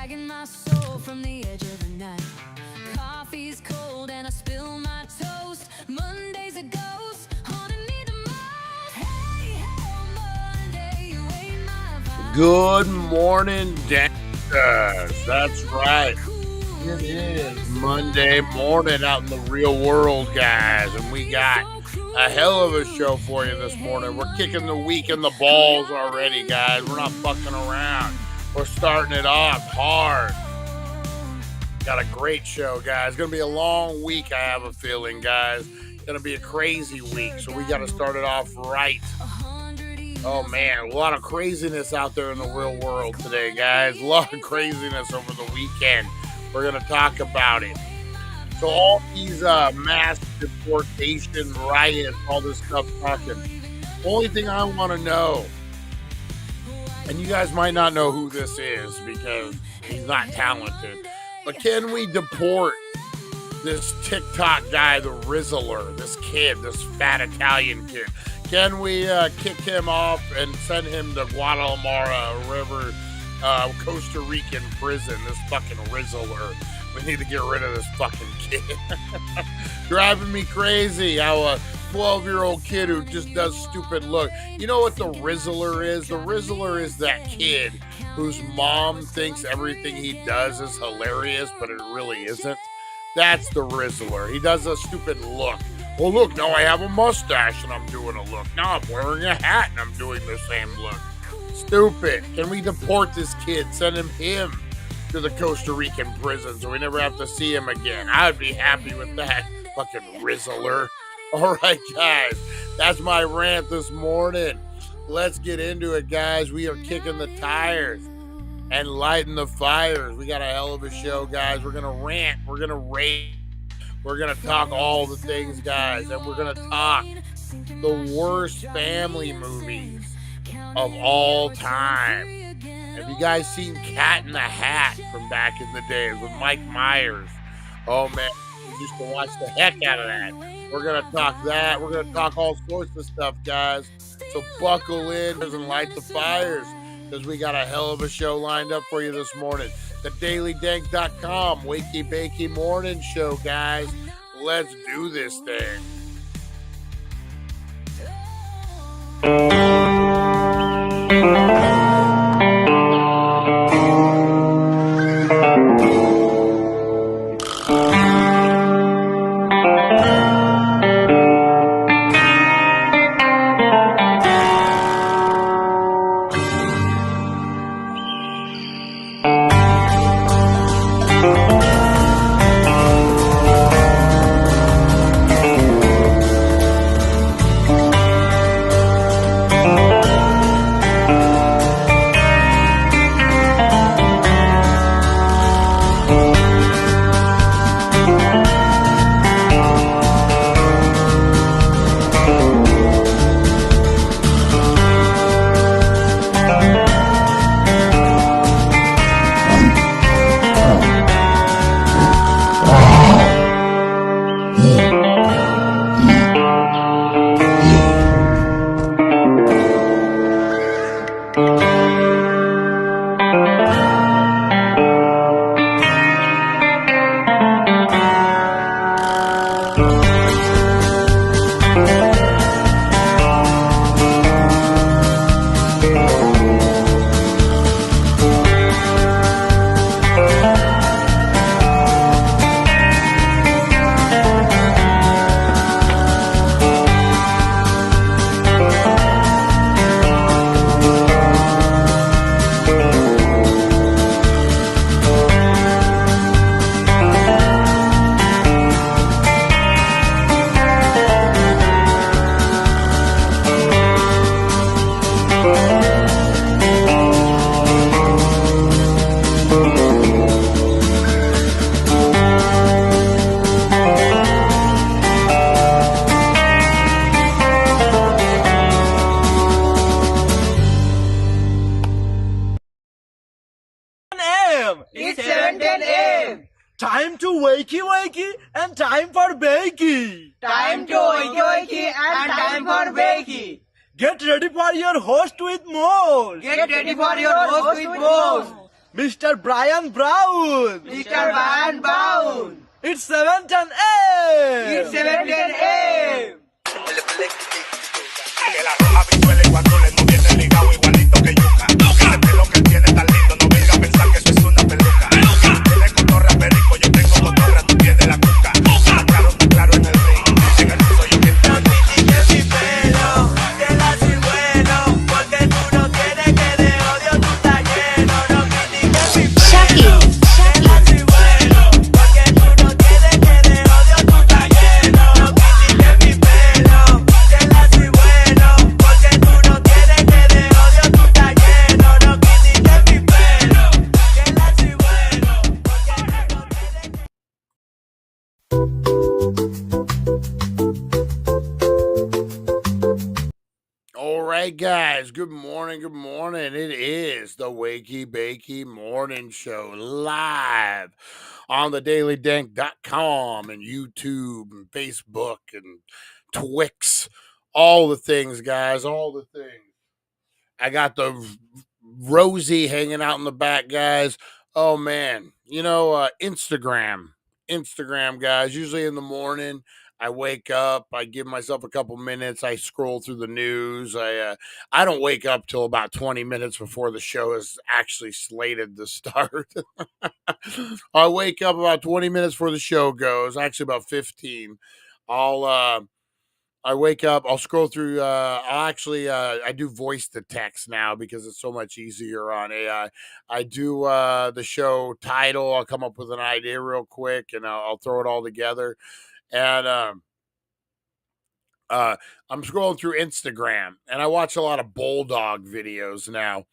dragging my soul from the edge of the night. Coffee's cold and I spill my toast. Monday's a ghost, haunting me the most. Hey, Monday, you ain't my vibe. Good morning, dancers. That's right. It is Monday morning out in the real world, guys, and we got a hell of a show for you this morning. We're kicking the week in the balls already, guys. We're not fucking around. We're starting it off hard. Got a great show, guys. It's going to be a long week, I have a feeling, guys. It's going to be a crazy week, so we got to start it off right. Oh, man, a lot of craziness out there in the real world today, guys. A lot of craziness over the weekend. We're going to talk about it. So all these mass deportation, riots, all this stuff talking. Only thing I want to know, and you guys might not know who this is because he's not talented, but can we deport this TikTok guy, the Rizzler, this kid, this fat Italian kid? Can we kick him off and send him to Guadalajara or wherever, Costa Rican prison, this fucking Rizzler? We need to get rid of this fucking kid. Driving me crazy how a 12-year-old kid who just does stupid look. You know what the Rizzler is? The Rizzler is that kid whose mom thinks everything he does is hilarious, but it really isn't. That's the Rizzler. He does a stupid look. Oh, look, now I have a mustache and I'm doing a look. Now I'm wearing a hat and I'm doing the same look. Stupid. Can we deport this kid? Send him to the Costa Rican prison so we never have to see him again. I would be happy with that. Fucking Rizzler. All right, guys. That's my rant this morning. Let's get into it, guys. We are kicking the tires and lighting the fires. We got a hell of a show, guys. We're going to rant. We're going to rave. We're going to talk all the things, guys. And we're going to talk the worst family movies of all time. Have you guys seen Cat in the Hat from back in the days with Mike Myers? Oh, man. We used to watch the heck out of that. We're going to talk that. We're going to talk all sorts of stuff, guys. So buckle in and light the fires because we got a hell of a show lined up for you this morning. TheDailyDank.com, Wakey Bakey Morning Show, guys. Let's do this thing. It's 7:10 a.m. Time to wakey wakey and time for bakey. Time to wakey wakey and time for bakey. Get ready for your host with more. Get ready for your host with more. Mr. Brian Brown. Mr. Van Brown. It's 7:10 a.m. It's 7:10 a.m. Que la roja pichuela y cuando le moviese el ligado igualito que yuca. Ese pelo que tiene tan lindo, no venga a pensar que eso es una peluca. Tiene cotorra, perico, yo tengo cotorra, tú tienes la cuca. Está claro en el ring, en el piso yo quiero. No critiques mi pelo, que la soy bueno, porque tú no tienes que de odio tú estás lleno. No critiques mi pelo, que la soy bueno, porque tú no tienes que de odio tú estás lleno. No critiques mi pelo, que la soy bueno, porque tú no tienes que de odio tú estás lleno. No critiques mi pelo, que la soy bueno, porque tú no tienes que... All right, guys. Good morning. Good morning. It is the Wakey Bakey Morning Show live on the dailydank.com and YouTube and Facebook and Twix. All the things, guys. All the things. I got the Rosie hanging out in the back, guys. Oh, man. Instagram, guys. Usually in the morning, I wake up, I give myself a couple minutes, I scroll through the news. I don't wake up till about 20 minutes before the show is actually slated to start. I wake up about 20 minutes before the show goes, actually about 15. I wake up, I'll scroll through, I do voice to text now because it's so much easier on AI. I do the show title, I'll come up with an idea real quick and I'll throw it all together. And I'm scrolling through Instagram and I watch a lot of bulldog videos now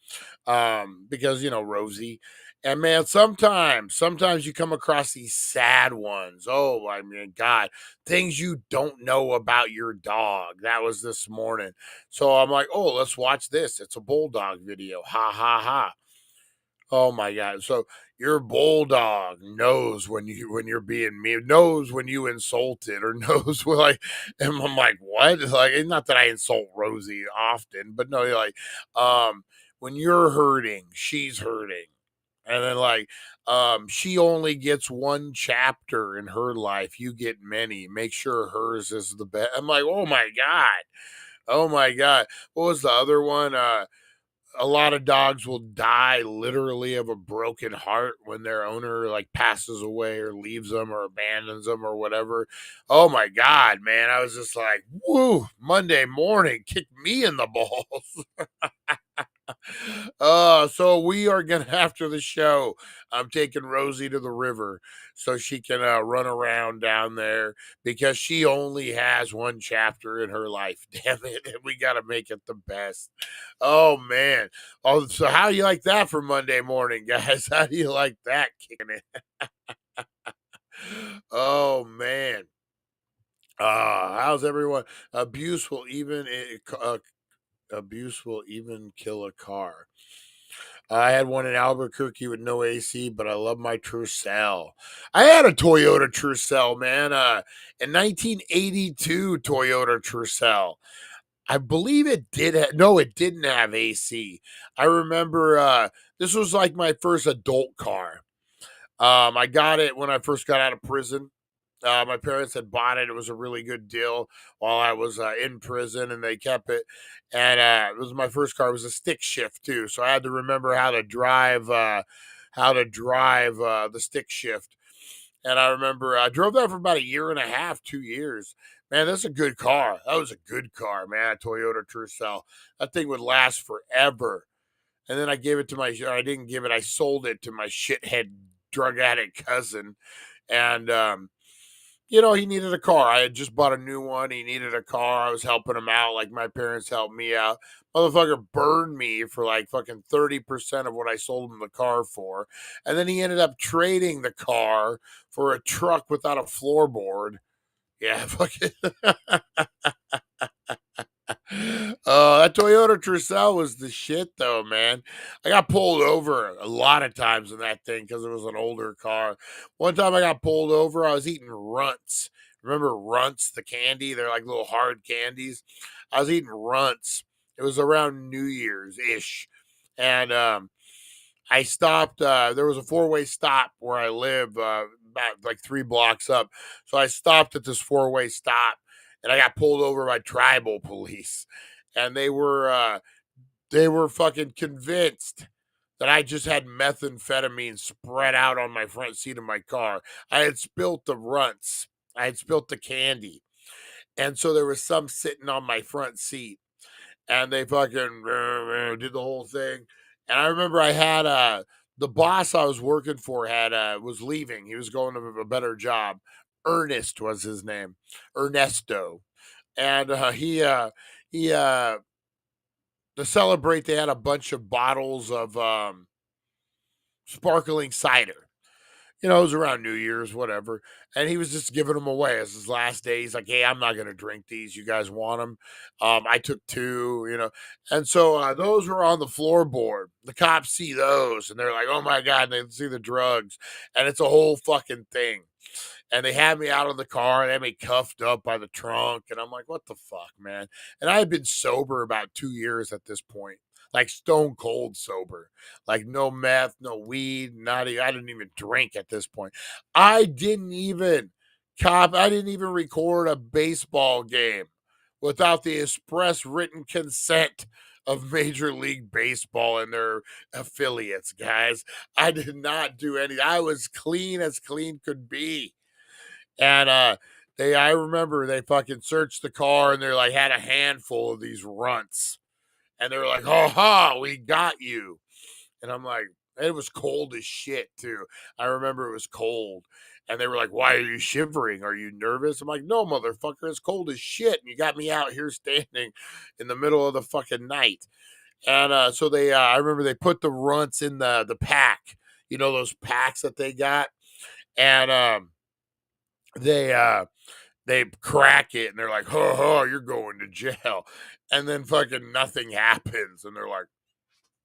because, Rosie. And man, sometimes you come across these sad ones. Oh, I mean, God, things you don't know about your dog. That was this morning. So I'm like, oh, let's watch this. It's a bulldog video. Ha, ha, ha. Oh my God. So your bulldog knows when you're being mean, knows when you insult it, or knows when, like, and I'm like, what? Like, it's not that I insult Rosie often, but no, you're like, when you're hurting, she's hurting. And then she only gets one chapter in her life. You get many. Make sure hers is the best. I'm like, oh my God. Oh my God. What was the other one? A lot of dogs will die literally of a broken heart when their owner passes away or leaves them or abandons them or whatever. Oh my God, man. I was just like, woo, Monday morning, kick me in the balls. So we are gonna, after the show, I'm taking Rosie to the river so she can run around down there because she only has one chapter in her life. Damn it, and we gotta make it the best. Oh man. Oh, so how do you like that for Monday morning, guys? How do you like that kicking it? Oh man. How's everyone? Abuse will even kill a car. I had one in Albuquerque with no AC, but I love my Tercel. I had a Toyota Tercel, man. In 1982 Toyota Tercel. I believe it did. No, it didn't have AC. I remember this was like my first adult car. I got it when I first got out of prison. My parents had bought it. It was a really good deal while I was in prison, and they kept it. And it was my first car. It was a stick shift too, so I had to remember how to drive the stick shift. And I remember I drove that for about a year and a half, 2 years. Man, that's a good car. That was a good car, man. A Toyota Tercel. That thing would last forever. And then I gave it to I didn't give it. I sold it to my shithead drug addict cousin, and he needed a car. I had just bought a new one. He needed a car. I was helping him out like my parents helped me out. Motherfucker burned me for fucking 30% of what I sold him the car for. And then he ended up trading the car for a truck without a floorboard. Yeah, fucking. That Toyota Tercel was the shit, though, man. I got pulled over a lot of times in that thing because it was an older car. One time I got pulled over, I was eating Runts. Remember Runts, the candy? They're like little hard candies. I was eating Runts. It was around New Year's-ish. And I stopped. There was a 4-way stop where I live, about like 3 blocks up. So I stopped at this 4-way stop, and I got pulled over by tribal police, and they were fucking convinced that I just had methamphetamine spread out on my front seat of my car. I had spilt the runts. I had spilt the candy, and so there was some sitting on my front seat, and they fucking did the whole thing. And I remember I had the boss I was working for had was leaving. He was going to a better job. Ernest was his name, Ernesto, and he to celebrate they had a bunch of bottles of sparkling cider. You know, it was around New Year's, whatever. And he was just giving them away as his last day. He's like, "Hey, I'm not going to drink these. You guys want them?" I took 2, you know. And so those were on the floorboard. The cops see those and they're like, "Oh my God," and they see the drugs. And it's a whole fucking thing. And they had me out of the car and they had me cuffed up by the trunk. And I'm like, what the fuck, man? And I had been sober about 2 years at this point, like stone cold sober, like no meth, no weed, I didn't even drink at this point. I didn't even I didn't even record a baseball game without the express written consent of Major League Baseball and their affiliates, guys. I did not do any. I was clean as clean could be. And I remember they fucking searched the car and they're like had a handful of these runts. And they were like, "Ha ha, we got you." And I'm like, it was cold as shit too. I remember it was cold. And they were like, "Why are you shivering? Are you nervous?" I'm like, "No, motherfucker, it's cold as shit. And you got me out here standing in the middle of the fucking night." And so I remember they put the runts in the pack, you know, those packs that they got. And they they crack it and they're like, "Ho ho, you're going to jail." And then fucking nothing happens. And they're like,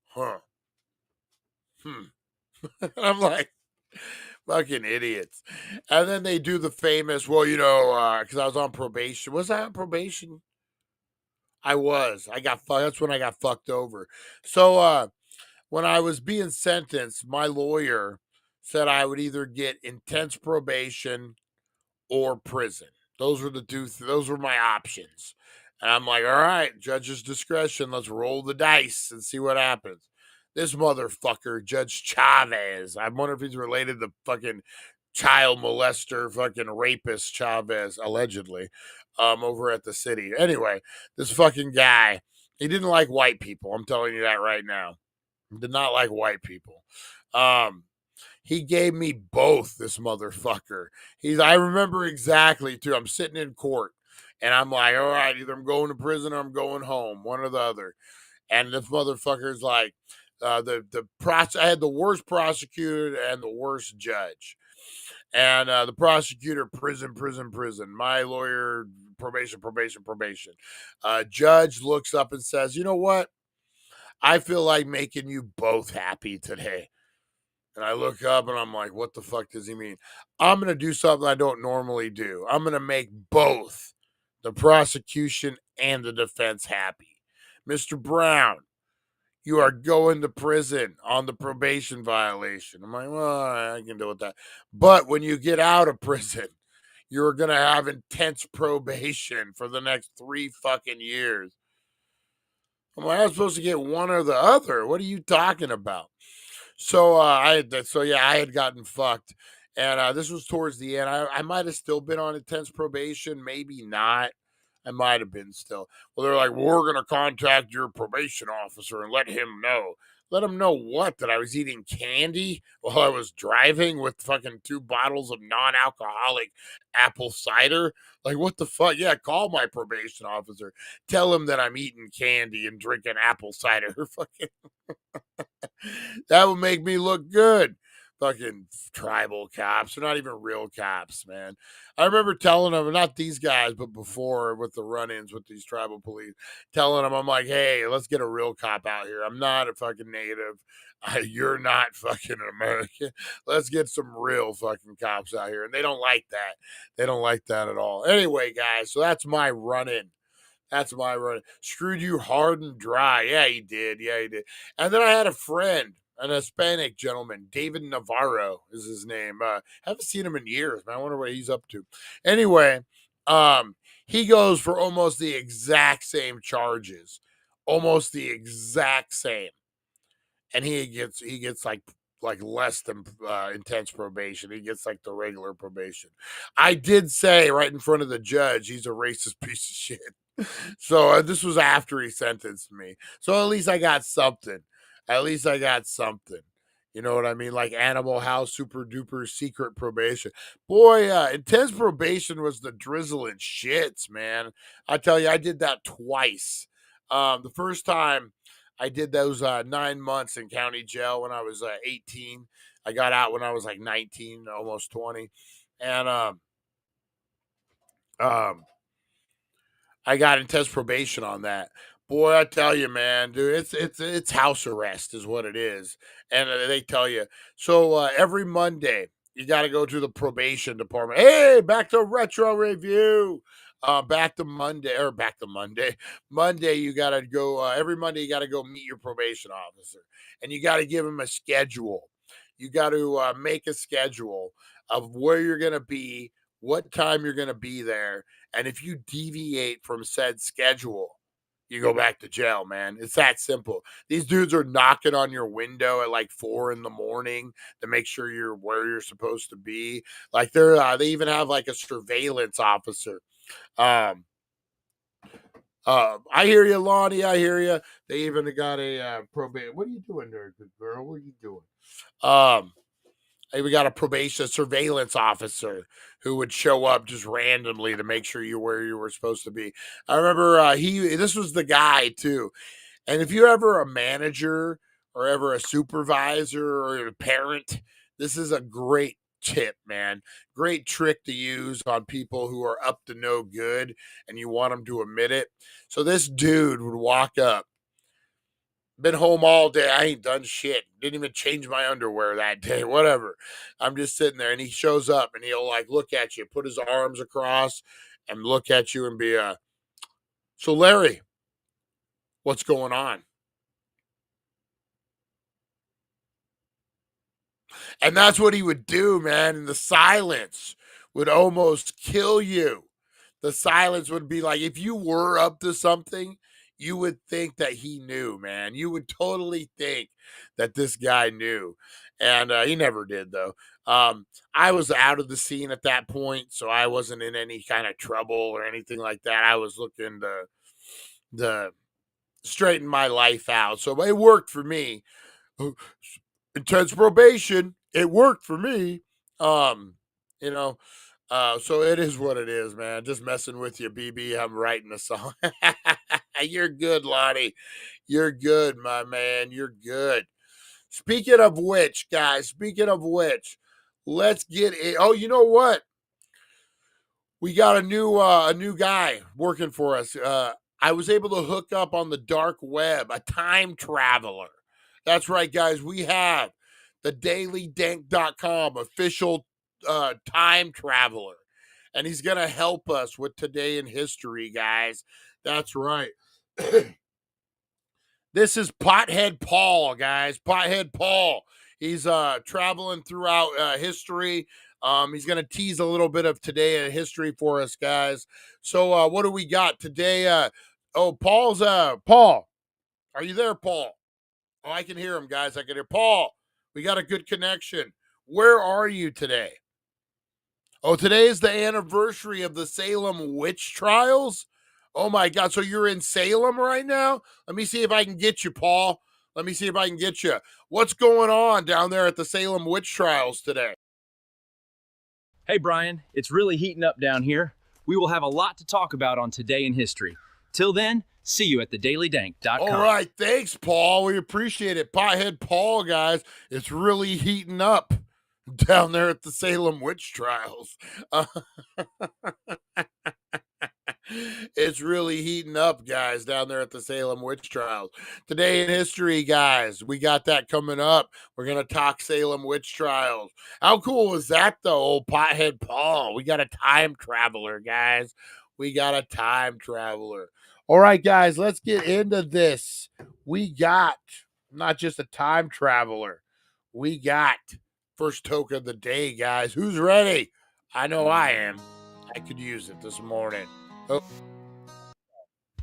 "Huh. Hmm." And I'm like, fucking idiots. And then they do the famous, well, you know, because I was on probation. Was I on probation? I was. I got fucked. That's when I got fucked over. So when I was being sentenced, my lawyer said I would either get intense probation or prison. Those were the two. Those were my options. And I'm like, all right, judge's discretion. Let's roll the dice and see what happens. This motherfucker, Judge Chavez. I wonder if he's related to fucking child molester, fucking rapist Chavez, allegedly, over at the city. Anyway, this fucking guy, he didn't like white people. I'm telling you that right now. He did not like white people. He gave me both, this motherfucker. I remember exactly too. I'm sitting in court and I'm like, all right, either I'm going to prison or I'm going home, one or the other. And this motherfucker's like, I had the worst prosecutor and the worst judge. And the prosecutor, prison, prison, prison. My lawyer, probation, probation, probation. Judge looks up and says, "You know what? I feel like making you both happy today." And I look up and I'm like, what the fuck does he mean? I'm going to do something I don't normally do. I'm going to make both the prosecution and the defense happy. Mr. Brown, you are going to prison on the probation violation. I'm like, well, I can deal with that. But when you get out of prison, you're going to have intense probation for the next 3 fucking years. I'm like, I'm supposed to get one or the other. What are you talking about? So I had gotten fucked, and this was towards the end. I might have still been on intense probation, maybe not. I might have been still. Well, they're like, well, we're gonna contact your probation officer and let him know. Let him know what? That I was eating candy while I was driving with fucking 2 bottles of non-alcoholic apple cider. Like, what the fuck? Yeah, call my probation officer. Tell him that I'm eating candy and drinking apple cider. Fucking. That would make me look good. Fucking tribal cops. They're not even real cops, man. I remember telling them, not these guys, but before with the run-ins with these tribal police, telling them, I'm like, hey, let's get a real cop out here. I'm not a fucking native. You're not fucking American. Let's get some real fucking cops out here. And they don't like that. They don't like that at all. Anyway, guys, so that's my run-in. That's my run. Screwed you hard and dry. Yeah, he did. Yeah, he did. And then I had a friend. an Hispanic gentleman, David Navarro is his name. Haven't seen him in years, man. I wonder what he's up to. Anyway, he goes for almost the exact same charges, almost the exact same, and he gets like less than intense probation. He gets like the regular probation. I did say right in front of the judge, he's a racist piece of shit. So this was after he sentenced me. So at least I got something. At least I got something. You know what I mean? Like Animal House, super duper secret probation. Boy, intense probation was the drizzling shits, man. I tell you, I did that twice. The first time I did those 9 months in county jail when I was 18. I got out when I was like 19, almost 20. And um, I got intense probation on that. Boy, I tell you, man, dude, it's house arrest is what it is, and they tell you. So every Monday, you got to go to the probation department. Hey, back to retro review. Back to Monday or back to Monday. Monday, you got to go. Every Monday, you got to go meet your probation officer, and you got to give him a schedule. You got to make a schedule of where you're going to be, what time you're going to be there, and if you deviate from said schedule, you go back to jail, man. It's that simple. These dudes are knocking on your window at like 4 a.m. to make sure you're where you're supposed to be. Like they even have like a surveillance officer. I hear you, Lonnie. I hear you. They even got a probation. What are you doing there, good girl? What are you doing? We got a probation surveillance officer who would show up just randomly to make sure you're where you were supposed to be. I remember this was the guy too. And if you're ever a manager or ever a supervisor or a parent, this is a great tip, man. Great trick to use on people who are up to no good and you want them to admit it. So this dude would walk up. Been home all day. I ain't done shit. Didn't even change my underwear that day. Whatever. I'm just sitting there and he shows up and he'll like look at you, put his arms across and look at you and be so Larry, what's going on? And that's what he would do, man. And the silence would almost kill you. The silence would be like, if you were up to something, you would think that he knew, man. You would totally think that this guy knew. And he never did, though. I was out of the scene at that point, so I wasn't in any kind of trouble or anything like that. I was looking to straighten my life out. So it worked for me. Intense probation. It worked for me. You know, so it is what it is, man. Just messing with you, BB. I'm writing a song. You're good, Lonnie. You're good, my man. You're good. Speaking of which, guys, let's get it. Oh, you know what? We got a new guy working for us. I was able to hook up on the dark web, a time traveler. That's right, guys. We have the dailydank.com official time traveler. And he's going to help us with today in history, guys. That's right. This is Pothead Paul, guys. Pothead Paul. He's traveling throughout history. He's going to tease a little bit of today in history for us, guys. So what do we got today? Paul's Paul. Are you there, Paul? Oh, I can hear him, guys. I can hear Paul. We got a good connection. Where are you today? Oh, today is the anniversary of the Salem witch trials. Oh my God. So you're in Salem right now? Let me see if I can get you, Paul. Let me see if I can get you. What's going on down there at the Salem witch trials today? Hey, Brian, it's really heating up down here. We will have a lot to talk about on Today in History. Till then, see you at thedailydank.com. All right. Thanks, Paul. We appreciate it. Pothead Paul, guys. It's really heating up down there at the Salem witch trials. It's really heating up, guys, down there at the Salem witch trials. Today in history, guys, we got that coming up. We're going to talk Salem witch trials. How cool was that, though, old Pothead Paul? We got a time traveler, guys. We got a time traveler. All right, guys, let's get into this. We got I'm not just a time traveler. We got first toke of the day, guys. Who's ready? I know I am. I could use it this morning. Oh,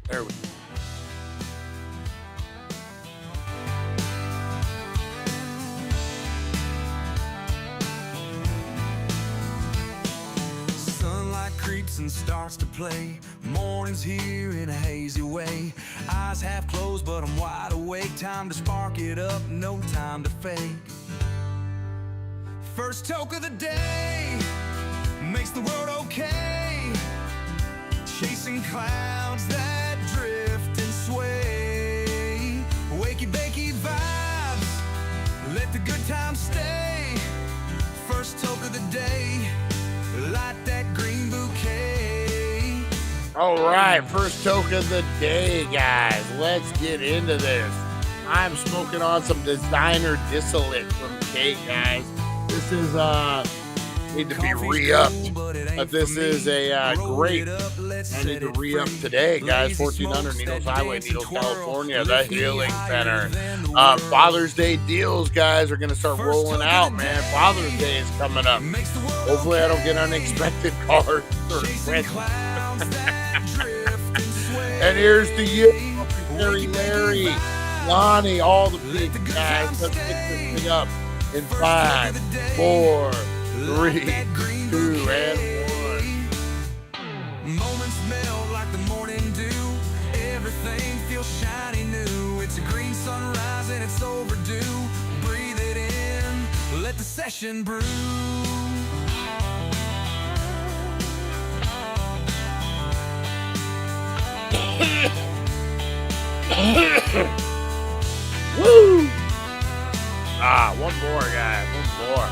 there we go. Sunlight creeps and starts to play. Morning's here in a hazy way. Eyes half closed, but I'm wide awake. Time to spark it up, no time to fake. First toke of the day makes the world okay. Chasing clouds that drift and sway. Wakey bakey vibes, let the good times stay. First toke of the day, light that green bouquet. All right, first toke of the day, guys. Let's get into this. I'm smoking on some designer distillate from Kate, guys. This is need to be re-upped, but this is a great. I need to re-up today, guys. 1400 Needles Highway, Needles, California, the Healing Center. Father's Day deals, guys, are going to start rolling out, man. Father's Day is coming up. Hopefully, I don't get unexpected cards or presents. And here's to you, Larry, Lonnie, all the people, guys. Let's get this thing up in 5, 4, 3, 2, and 1. Moments melt like the morning dew. Everything feels shiny new. It's a green sunrise and it's overdue. Breathe it in, let the session brew. Woo! One more, guys. One more.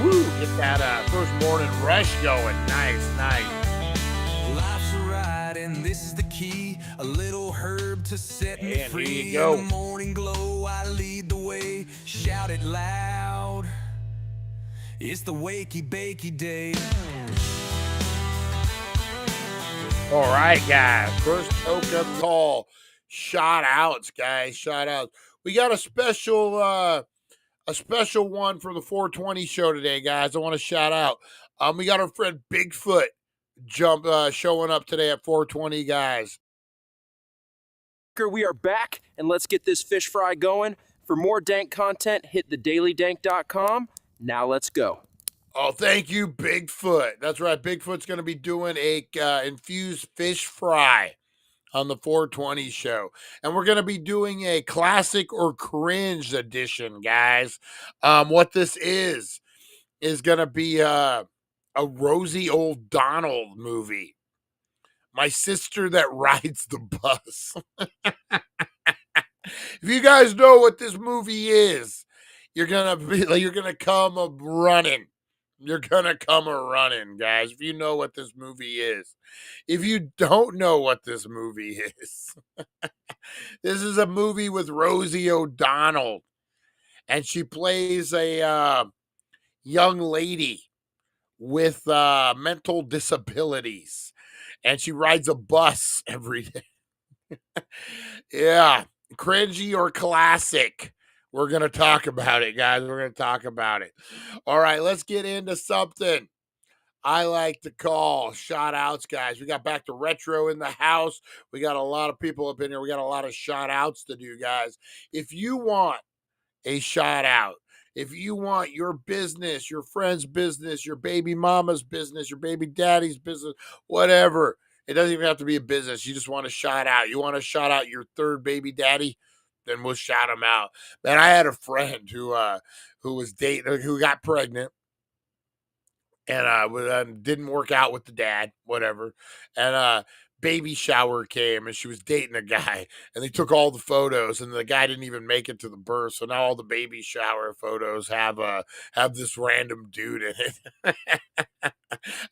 Woo! Get that first morning rush going. Nice. Life's a ride and this is the key. A little herb to set me And free. here you go. In the morning glow, I lead the way. Shout it loud. It's the Wakey Bakey Day. All right, guys. First toke of the call. Shout outs, guys. Shout outs. We got a special one for the 420 show today, guys. I want to shout out. We got our friend Bigfoot showing up today at 420, guys. We are back, and let's get this fish fry going. For more dank content, hit thedailydank.com. Now let's go. Oh, thank you, Bigfoot. That's right. Bigfoot's going to be doing a infused fish fry on the 420 show. And we're going to be doing a classic or cringe edition, guys. What this is going to be a Rosie O'Donnell movie. My Sister That Rides the Bus. If you guys know what this movie is, you're going to come a running. You're going to come a running, guys, if you know what this movie is. If you don't know what this movie is, this is a movie with Rosie O'Donnell, and she plays a young lady with mental disabilities, and she rides a bus every day. Yeah, cringy or classic. We're going to talk about it, guys. We're going to talk about it. All right, let's get into something I like to call shout outs, guys. We got back to retro in the house. We got a lot of people up in here. We got a lot of shout outs to do, guys. If you want a shout out, if you want your business, your friend's business, your baby mama's business, your baby daddy's business, whatever, it doesn't even have to be a business. You just want to shout out. You want to shout out your third baby daddy? Then we'll shout him out. Man, I had a friend who was dating, who got pregnant, and didn't work out with the dad, whatever. And baby shower came, and she was dating a guy, and they took all the photos, and the guy didn't even make it to the birth. So now all the baby shower photos have this random dude in it.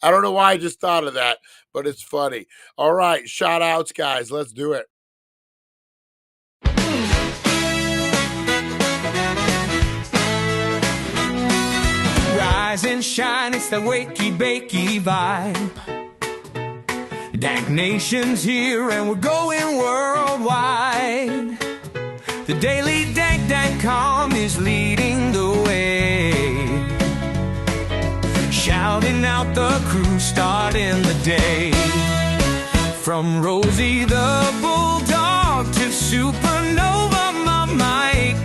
I don't know why I just thought of that, but it's funny. All right, shout outs, guys. Let's do it. Rise and shine, it's the Wakey Bakey vibe. Dank Nation's here and we're going worldwide. The daily dank.com is leading the way, shouting out the crew, starting the day. From Rosie the Bulldog to Supernova, my Mike,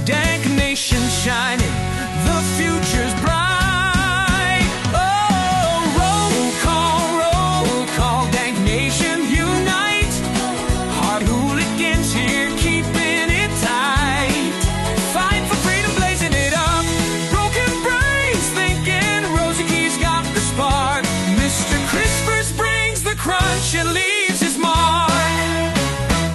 Dank Nation shining, the future's bright. Oh, roll call, Dank Nation unite. Hard hooligans here keeping it tight. Fight for freedom, blazing it up. Broken brains thinking Rosie Key's got the spark. Mr. Crispers brings the crunch and leaves his mark.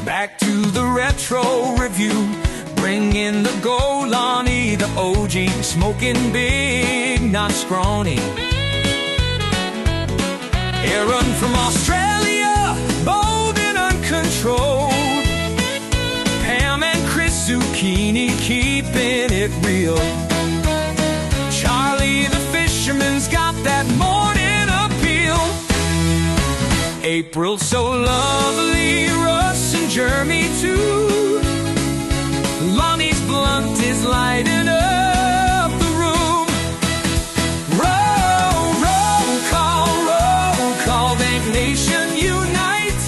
Back to the retro review, bring in the Golani, the OG, smoking big, not scrawny. Aaron from Australia, bold and uncontrolled. Pam and Chris Zucchini keeping it real. Charlie the fisherman's got that morning appeal. April so lovely, Russ and Jeremy too. Lonnie's blunt is lighting up the room. Roll call, Dank Nation unite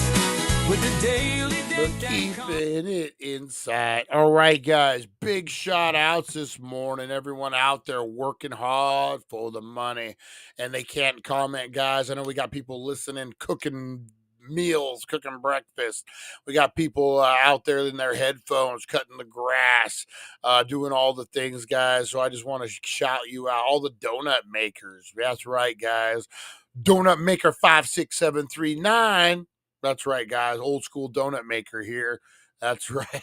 with the daily Keeping it inside. All right, guys. Big shout outs this morning. Everyone out there working hard for the money, and they can't comment, guys. I know we got people listening, cooking meals, cooking breakfast. We got people out there in their headphones, cutting the grass, doing all the things, guys. So I just want to shout you out, all the donut makers. That's right, guys. Donut Maker 56739. That's right, guys. Old school donut maker here. That's right.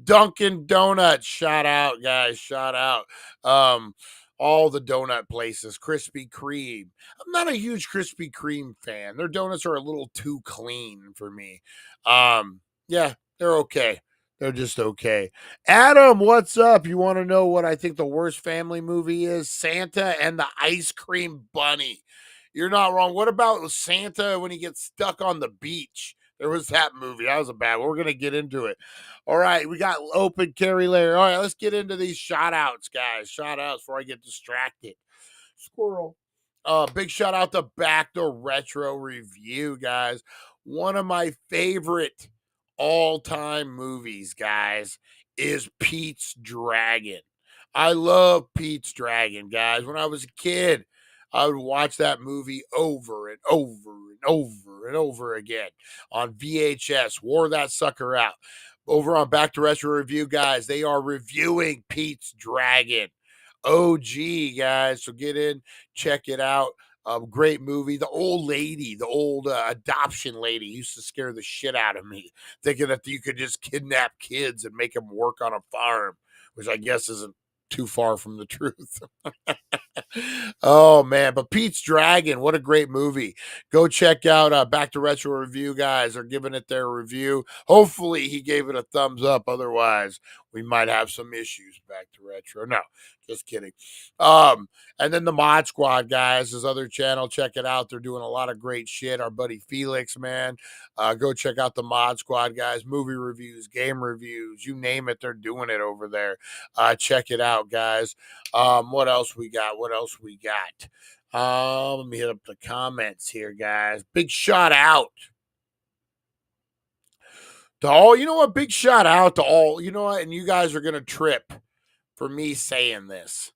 Dunkin' Donuts. Shout out, guys. Shout out. All the donut places. Krispy Kreme. I'm not a huge Krispy Kreme fan. Their donuts are a little too clean for me. Yeah, they're okay. They're just okay. Adam, what's up? You want to know what I think the worst family movie is? Santa and the Ice Cream Bunny. You're not wrong. What about Santa when he gets stuck on the beach? There was that movie. That was a bad one. We're going to get into it. All right. We got open carry layer. All right. Let's get into these shout outs, guys. Shout outs before I get distracted. Squirrel. Big shout out to Back to Retro Review, guys. One of my favorite all-time movies, guys, is Pete's Dragon. I love Pete's Dragon, guys. When I was a kid, I would watch that movie over and over and over and over again on VHS. Wore that sucker out. Over on Back to Retro Review, guys, they are reviewing Pete's Dragon. OG, guys. So get in, check it out. Great movie. The old lady, the old adoption lady used to scare the shit out of me, thinking that you could just kidnap kids and make them work on a farm, which I guess isn't too far from the truth. Oh man, but Pete's Dragon, what a great movie. Go check out Back to Retro Review, guys. They're giving it their review. Hopefully he gave it a thumbs up, otherwise we might have some issues. Back to Retro, no, just kidding. And then the Mod Squad, guys, his other channel, check it out. They're doing a lot of great shit. Our buddy Felix, man, go check out the Mod Squad, guys. Movie reviews, game reviews, you name it, they're doing it over there. Check it out, guys. What else we got? Let me hit up the comments here, guys. Big shout out to all. You know what? Big shout out to all. You know what? And you guys are gonna trip for me saying this,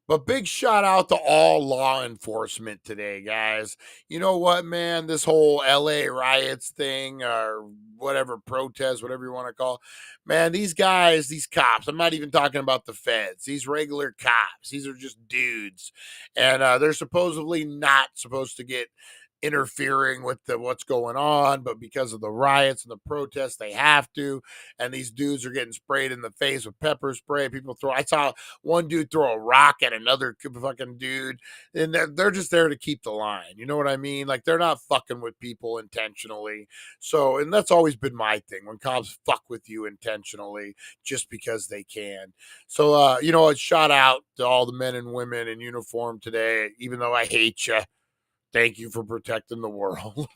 but big shout out to all law enforcement today, guys. You know what, man? This whole LA riots thing, or whatever, protest, whatever you want to call it, man, these guys, these cops, I'm not even talking about the feds, these regular cops, these are just dudes. And they're supposedly not supposed to get interfering with what's going on, but because of the riots and the protests, they have to. And these dudes are getting sprayed in the face with pepper spray. I saw one dude throw a rock at another fucking dude, and they're just there to keep the line. You know what I mean? Like, they're not fucking with people intentionally. So, and that's always been my thing, when cops fuck with you intentionally just because they can. So, you know, a shout out to all the men and women in uniform today, even though I hate you. Thank you for protecting the world.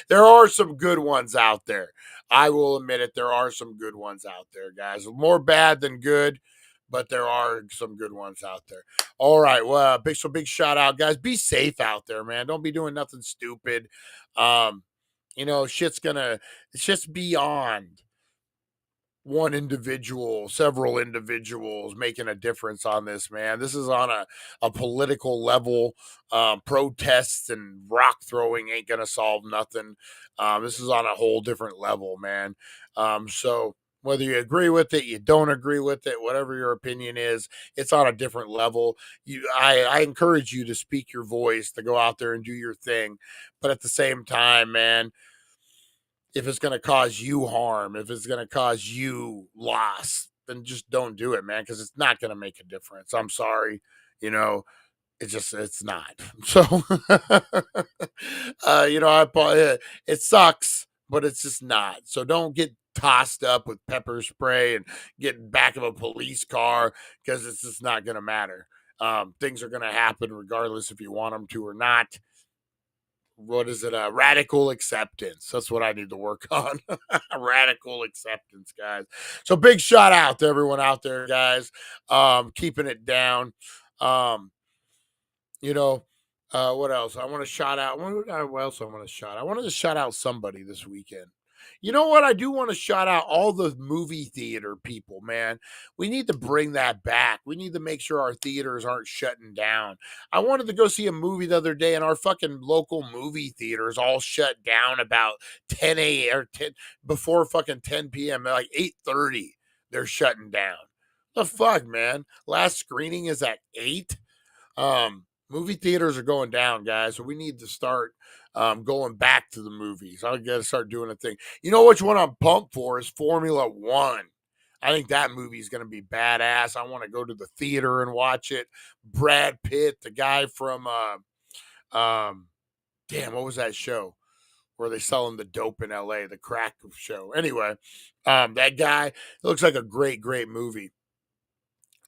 There are some good ones out there. I will admit it, there are some good ones out there, guys. More bad than good, but there are some good ones out there. All right, well, big shout out, guys. Be safe out there, man. Don't be doing nothing stupid. It's just beyond one individual, several individuals making a difference on this, man. This is on a political level. Protests and rock throwing ain't gonna solve nothing. This is on a whole different level, man. So whether you agree with it, you don't agree with it, whatever your opinion is, it's on a different level. I encourage you to speak your voice, to go out there and do your thing. But at the same time, man, if it's going to cause you harm, if it's going to cause you loss, then just don't do it, man, because it's not going to make a difference. I'm sorry. It's not. So, it sucks, but it's just not. So don't get tossed up with pepper spray and get in back of a police car, because it's just not going to matter. Things are going to happen regardless if you want them to or not. What is it? Radical acceptance. That's what I need to work on. Radical acceptance, guys. So big shout out to everyone out there, guys. Keeping it down. What else? I want to shout out. What else I want to shout out? I wanted to shout out somebody this weekend. You know what? I do want to shout out all the movie theater people, man. We need to bring that back. We need to make sure our theaters aren't shutting down. I wanted to go see a movie the other day, and our fucking local movie theaters all shut down about 10 a.m. or 10 before fucking 10 p.m. Like 8:30, they're shutting down. The fuck, man? Last screening is at 8. Movie theaters are going down, guys. So we need to start going back to the movies. I got to start doing a thing. You know which one I'm pumped for is Formula One. I think that movie is going to be badass. I want to go to the theater and watch it. Brad Pitt, the guy from what was that show where they selling the dope in LA, the crack show. Anyway, that guy, it looks like a great movie.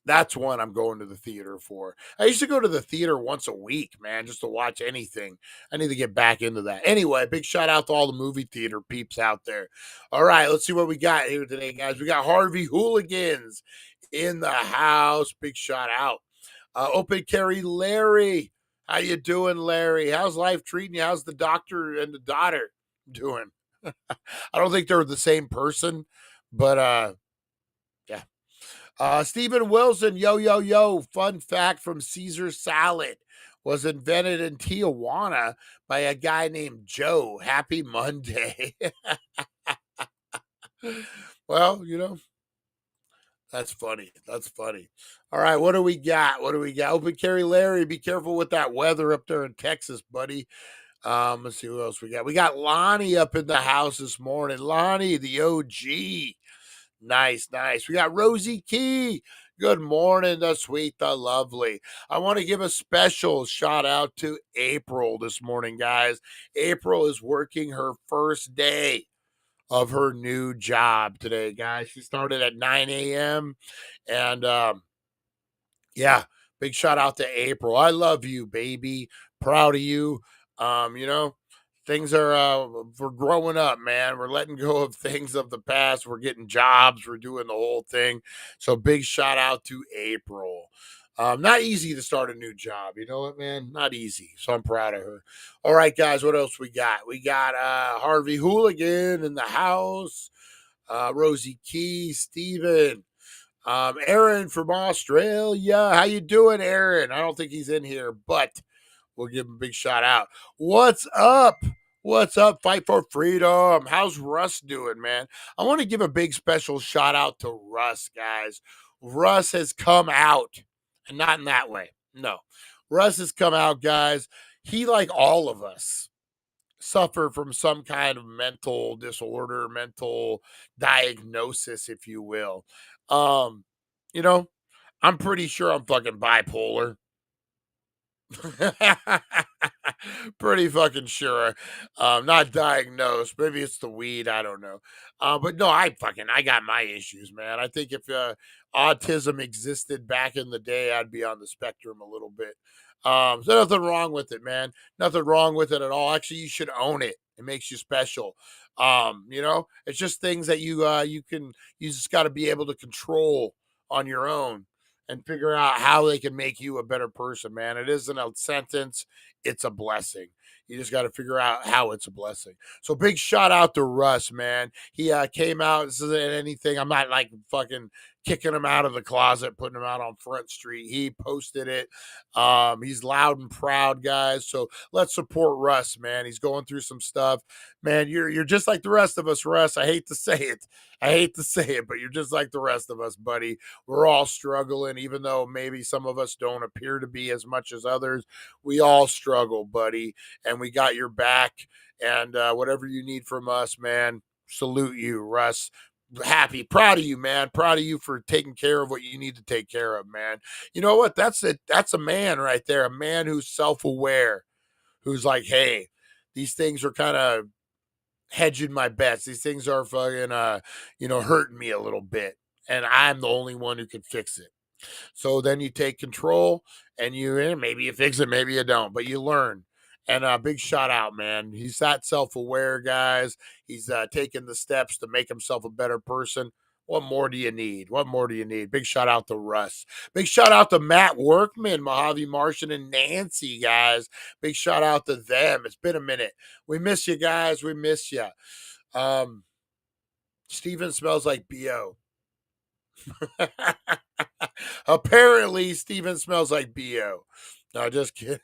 That's one I'm going to the theater for. I used to go to the theater once a week, man, just to watch anything. I need to get back into that. Anyway, big shout out to all the movie theater peeps out there. All right, let's see what we got here today, guys. We got Harvey Hooligans in the house. Big shout out. Open Carry Larry. How you doing, Larry? How's life treating you? How's the doctor and the daughter doing? I don't think they're the same person, but yeah. Stephen Wilson, yo. Fun fact from Caesar salad was invented in Tijuana by a guy named Joe. Happy Monday. Well, that's funny. All right, what do we got? Open Carry Larry. Be careful with that weather up there in Texas, buddy. Let's see what else we got. We got Lonnie up in the house this morning. Lonnie, the OG. Nice. We got Rosie Key. Good morning, the sweet, the lovely. I want to give a special shout out to April this morning, guys. April is working her first day of her new job today, guys. She started at 9 a.m. And yeah, big shout out to April. I love you, baby. Proud of you. Things are, we're growing up, man. We're letting go of things of the past. We're getting jobs. We're doing the whole thing. So big shout out to April. Not easy to start a new job. You know what, man? Not easy. So I'm proud of her. All right, guys, what else we got? We got Harvey Hooligan in the house. Rosie Key, Steven. Aaron from Australia. How you doing, Aaron? I don't think he's in here, but we'll give him a big shout out. What's up? Fight for freedom. How's Russ doing, man? I want to give a big special shout out to Russ, guys. Russ has come out, and not in that way. No. Russ has come out, guys. He, like all of us, suffer from some kind of mental disorder, mental diagnosis, if you will. I'm pretty sure I'm fucking bipolar. Pretty fucking sure. Not diagnosed. Maybe it's the weed. I don't know. But no, I got my issues, man. I think if autism existed back in the day, I'd be on the spectrum a little bit. So nothing wrong with it, man. Nothing wrong with it at all. Actually, you should own it It makes you special. It's just things that you just got to be able to control on your own and figure out how they can make you a better person, man. It isn't a sentence, it's a blessing. You just got to figure out how it's a blessing. So big shout out to Russ, man. He came out. This isn't anything. I'm not like fucking kicking him out of the closet, putting him out on Front Street. He posted it. He's loud and proud, guys. So let's support Russ, man. He's going through some stuff. Man, you're just like the rest of us, Russ. I hate to say it. But you're just like the rest of us, buddy. We're all struggling, even though maybe some of us don't appear to be as much as others. We all struggle, buddy, and we got your back. And whatever you need from us, man, salute you, Russ. Happy, proud of you, man. Proud of you for taking care of what you need to take care of, man. You know what? That's it. That's a man right there. A man who's self-aware, who's like, hey, these things are kind of hedging my bets. These things are fucking, hurting me a little bit, and I'm the only one who can fix it. So then you take control, and maybe you fix it, maybe you don't, but you learn. And a big shout out, man. He's that self-aware, guys. He's taking the steps to make himself a better person. What more do you need? What more do you need? Big shout out to Russ. Big shout out to Matt Workman, Mojave Martian, and Nancy, guys. Big shout out to them. It's been a minute. We miss you, guys. We miss you. Steven smells like BO. Apparently, Steven smells like BO. No, just kidding.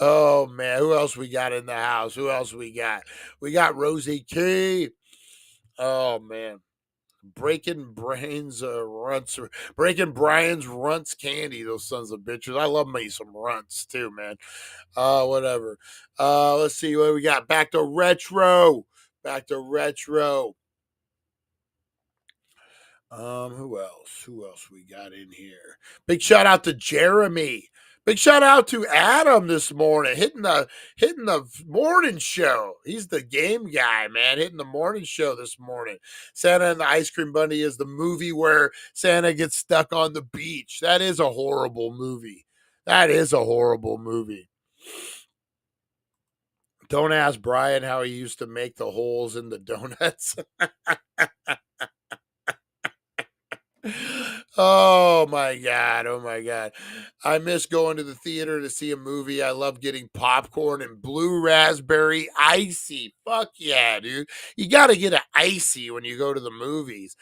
Oh, man. Who else we got in the house? Who else we got? We got Rosie K. Oh, man. Breaking Brian's runts candy, those sons of bitches. I love me some runts too, man. Whatever. Let's see what we got. Back to retro. Who else we got in here? Big shout out to Jeremy. Big shout out to Adam this morning, hitting the morning show. He's the game guy, man, hitting the morning show this morning. Santa and the Ice Cream Bunny is the movie where Santa gets stuck on the beach. That is a horrible movie. Don't ask Brian how he used to make the holes in the donuts. Oh my God. I miss going to the theater to see a movie. I love getting popcorn and blue raspberry icy. Fuck yeah, dude. You got to get an icy when you go to the movies.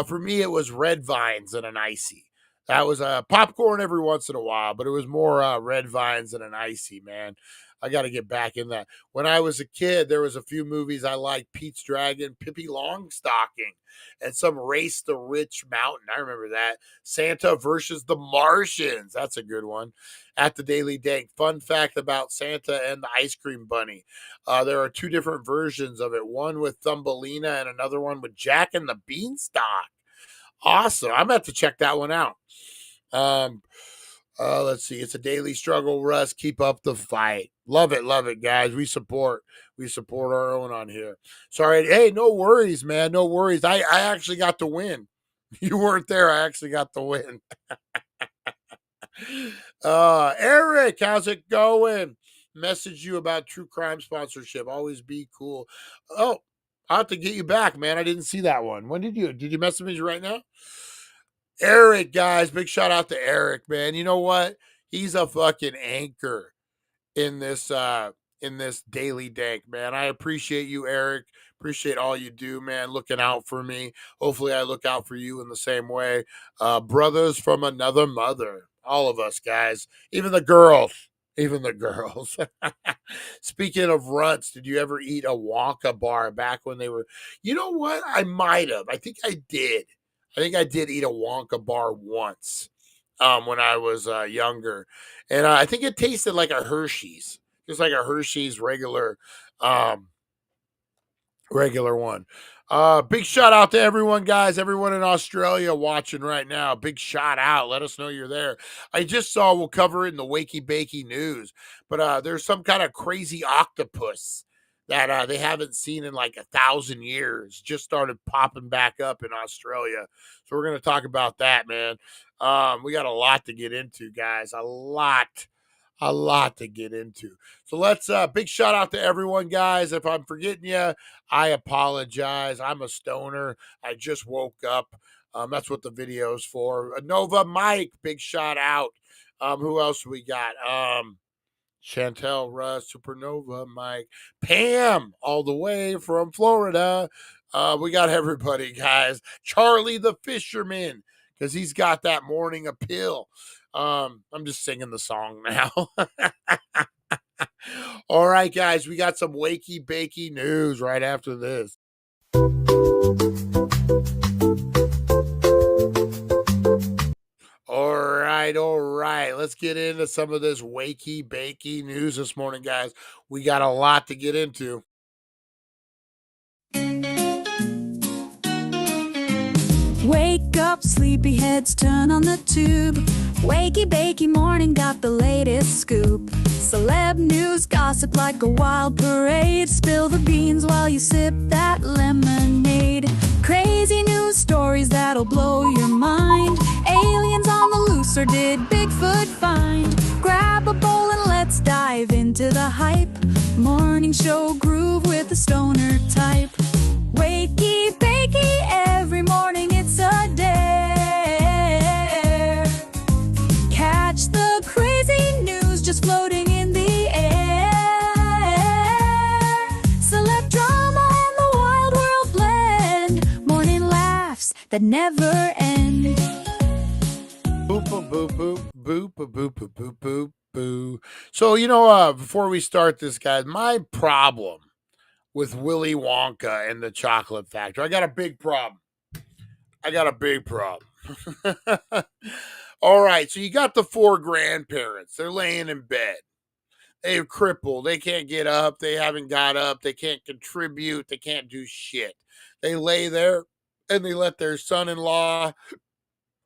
For me, it was red vines and an icy. That was popcorn every once in a while, but it was more red vines and an icy, man. I got to get back in that. When I was a kid, there was a few movies I liked. Pete's Dragon, Pippi Longstocking, and some Race the Rich Mountain. I remember that. Santa versus the Martians. That's a good one. At the Daily Dank. Fun fact about Santa and the Ice Cream Bunny. There are two different versions of it. One with Thumbelina and another one with Jack and the Beanstalk. Awesome. I'm going to have to check that one out. Let's see. It's a daily struggle, Russ. Keep up the fight. Love it, guys. We support our own on here. Sorry. Hey, no worries, man. No worries. I actually got to win. You weren't there. I actually got to win. Eric, how's it going? Message you about true crime sponsorship. Always be cool. Oh, I'll have to get you back, man. I didn't see that one. When did you message me right now? Eric, guys, big shout out to Eric, man. You know what? He's a fucking anchor in this daily dank, man. I appreciate you, Eric. Appreciate all you do, man. Looking out for me. Hopefully I look out for you in the same way. Brothers from another mother. All of us, guys. Even the girls. Speaking of runts, did you ever eat a Wonka bar back when they were? You know what? I might have. I think I did eat a Wonka bar once when I was younger. And I think it tasted like a Hershey's. Just like a Hershey's regular one. Big shout out to everyone, guys. Everyone in Australia watching right now. Big shout out. Let us know you're there. I just saw, we'll cover it in the Wakey Bakey news, but there's some kind of crazy octopus that they haven't seen in like 1,000 years. Just started popping back up in Australia. So we're going to talk about that, man. We got a lot to get into, guys. A lot a lot to get into. So let's big shout out to everyone, guys. If I'm forgetting you, I apologize. I'm a stoner. I just woke up. That's what the video's for. Nova Mike, big shout out. Who else we got? Chantel, Russ, Supernova, Mike, Pam, all the way from Florida. We got everybody, guys. Charlie the Fisherman, because he's got that morning appeal. I'm just singing the song now. All right, guys, we got some wakey bakey news right after this. All right. Let's get into some of this wakey bakey news this morning, guys. We got a lot to get into. Wake up, sleepyheads, turn on the tube. Wakey Bakey Morning got the latest scoop. Celeb news, gossip like a wild parade. Spill the beans while you sip that lemonade. Crazy news stories that'll blow your mind. Aliens on the loose, or did Bigfoot find? Grab a bowl and let's dive into the hype. Morning show groove with the stoner type. Wakey Bakey, every morning it's a dare. Catch the crazy news just floating in the air. Celeb drama and the wild world blend. Morning laughs that never end. Boop, boop, boop, boop, boop, boop, boop, boop, boop, boop, boo. So, before we start this, guys, my problem with Willy Wonka and the Chocolate Factory, I got a big problem. All right, so you got the 4 grandparents. They're laying in bed. They're crippled. They can't get up. They haven't got up. They can't contribute. They can't do shit. They lay there and they let their son-in-law,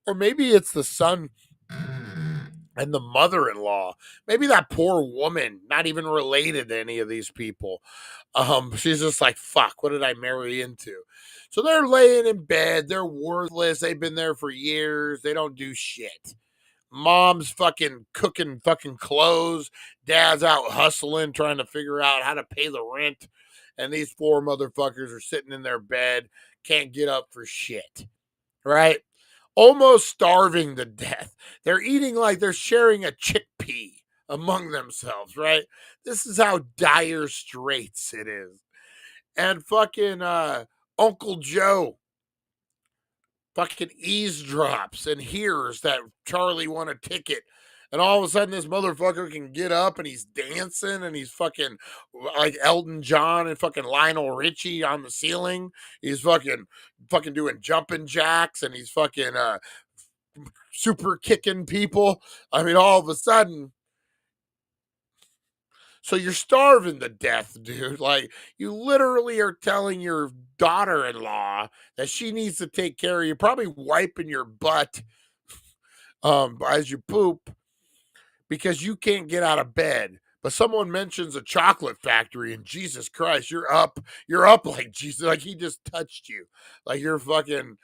or maybe it's the son and the mother-in-law, maybe that poor woman, not even related to any of these people. She's just like, fuck, what did I marry into? So they're laying in bed. They're worthless. They've been there for years. They don't do shit. Mom's fucking cooking fucking clothes. Dad's out hustling, trying to figure out how to pay the rent. And these 4 motherfuckers are sitting in their bed, can't get up for shit. Right? Almost starving to death. They're eating like they're sharing a chickpea among themselves, right? This is how dire straits it is. And fucking Uncle Joe fucking eavesdrops and hears that Charlie won a ticket. And all of a sudden, this motherfucker can get up and he's dancing and he's fucking like Elton John and fucking Lionel Richie on the ceiling. He's fucking doing jumping jacks and he's fucking super kicking people. I mean, all of a sudden, so you're starving to death, dude. Like, you literally are telling your daughter-in-law that she needs to take care of you, probably wiping your butt as you poop, because you can't get out of bed. But someone mentions a chocolate factory, and Jesus Christ, you're up like Jesus, like he just touched you. Like you're fucking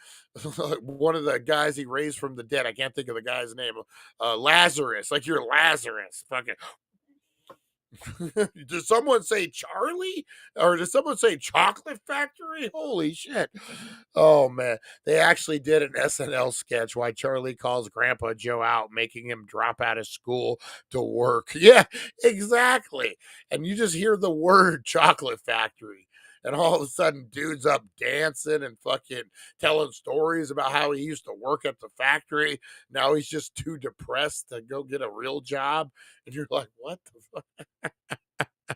one of the guys he raised from the dead. I can't think of the guy's name. Lazarus, like you're Lazarus. Fucking. Did someone say Charlie? Or did someone say Chocolate Factory? Holy shit. Oh, man. They actually did an SNL sketch why Charlie calls Grandpa Joe out, making him drop out of school to work. Yeah, exactly. And you just hear the word Chocolate Factory. And all of a sudden, dude's up dancing and fucking telling stories about how he used to work at the factory. Now he's just too depressed to go get a real job. And you're like, what the fuck?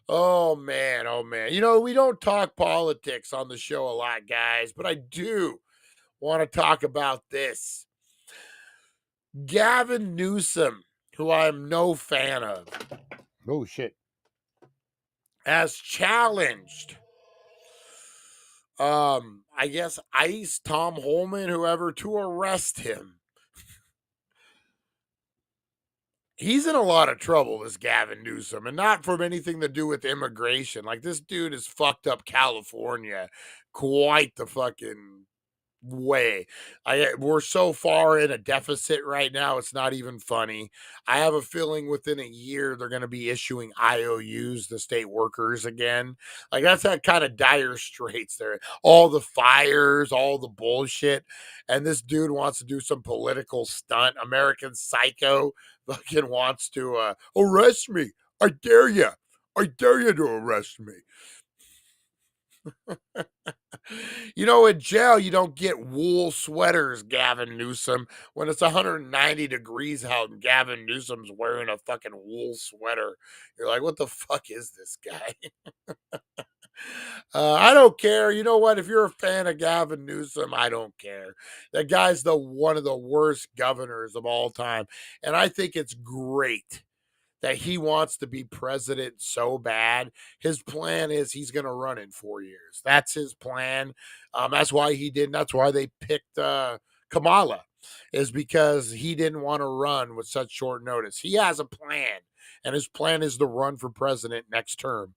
Oh, man. Oh, man. We don't talk politics on the show a lot, guys, but I do want to talk about this. Gavin Newsom, who I'm no fan of. Oh, shit. Has challenged, I guess, ICE, Tom Holman, whoever, to arrest him. He's in a lot of trouble, this Gavin Newsom, and not from anything to do with immigration. Like, this dude has fucked up California quite the fucking way. We're so far in a deficit right now, it's not even funny. I have a feeling within a year they're going to be issuing IOUs to state workers again. Like that's that kind of dire straits there. All the fires, all the bullshit, and this dude wants to do some political stunt. American Psycho fucking wants to arrest me. I dare you. I dare you to arrest me. You know, in jail, you don't get wool sweaters, Gavin Newsom, when it's 190 degrees out and Gavin Newsom's wearing a fucking wool sweater. You're like, what the fuck is this guy? I don't care. You know what? If you're a fan of Gavin Newsom, I don't care. That guy's one of the worst governors of all time. And I think it's great that he wants to be president so bad. His plan is he's going to run in 4 years. That's his plan. That's why he didn't. That's why they picked Kamala, is because he didn't want to run with such short notice. He has a plan, and his plan is to run for president next term.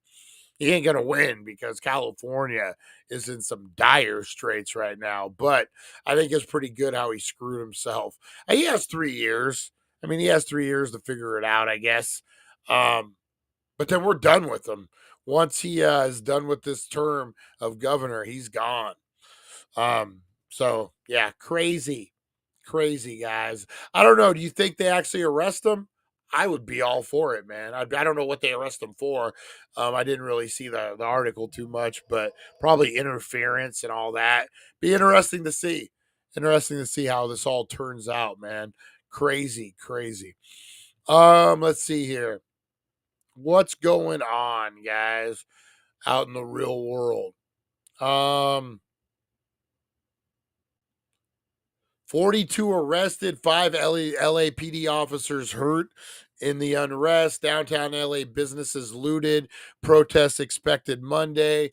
He ain't going to win because California is in some dire straits right now. But I think it's pretty good how he screwed himself. He has 3 years. I mean, he has 3 years to figure it out, I guess. But then we're done with him. Once he is done with this term of governor, he's gone. So, yeah, crazy, guys. I don't know. Do you think they actually arrest him? I would be all for it, man. I don't know what they arrest him for. I didn't really see the article too much, but probably interference and all that. Be interesting to see. Interesting to see how this all turns out, man. Crazy. Let's see here. What's going on, guys, out in the real world? 42 arrested, 5 LAPD officers hurt in the unrest. Downtown LA businesses looted. Protests expected Monday.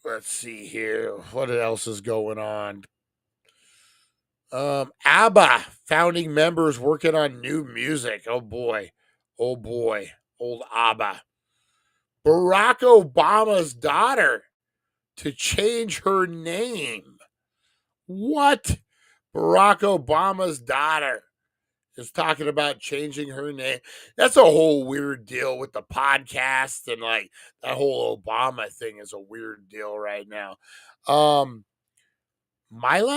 Let's see here. What else is going on? ABBA founding members working on new music. Oh boy. Old ABBA. Barack Obama's daughter to change her name. What? Barack Obama's daughter is talking about changing her name. That's a whole weird deal with the podcast, and like that whole Obama thing is a weird deal right now. Mila,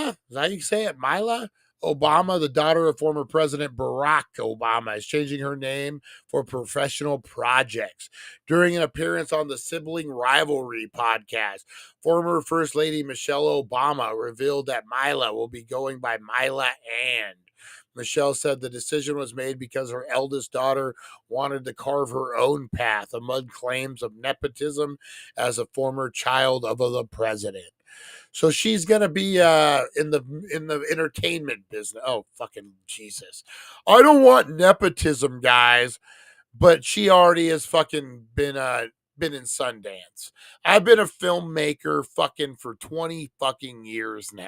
is that how you say it? Mila Obama, the daughter of former President Barack Obama, is changing her name for professional projects. During an appearance on the Sibling Rivalry podcast, former First Lady Michelle Obama revealed that Mila will be going by Mila Ann. Michelle said the decision was made because her eldest daughter wanted to carve her own path amid claims of nepotism as a former child of the president. So she's gonna be in the entertainment business. Oh, fucking Jesus! I don't want nepotism, guys, but she already has fucking been in Sundance. I've been a filmmaker fucking for 20 fucking years now.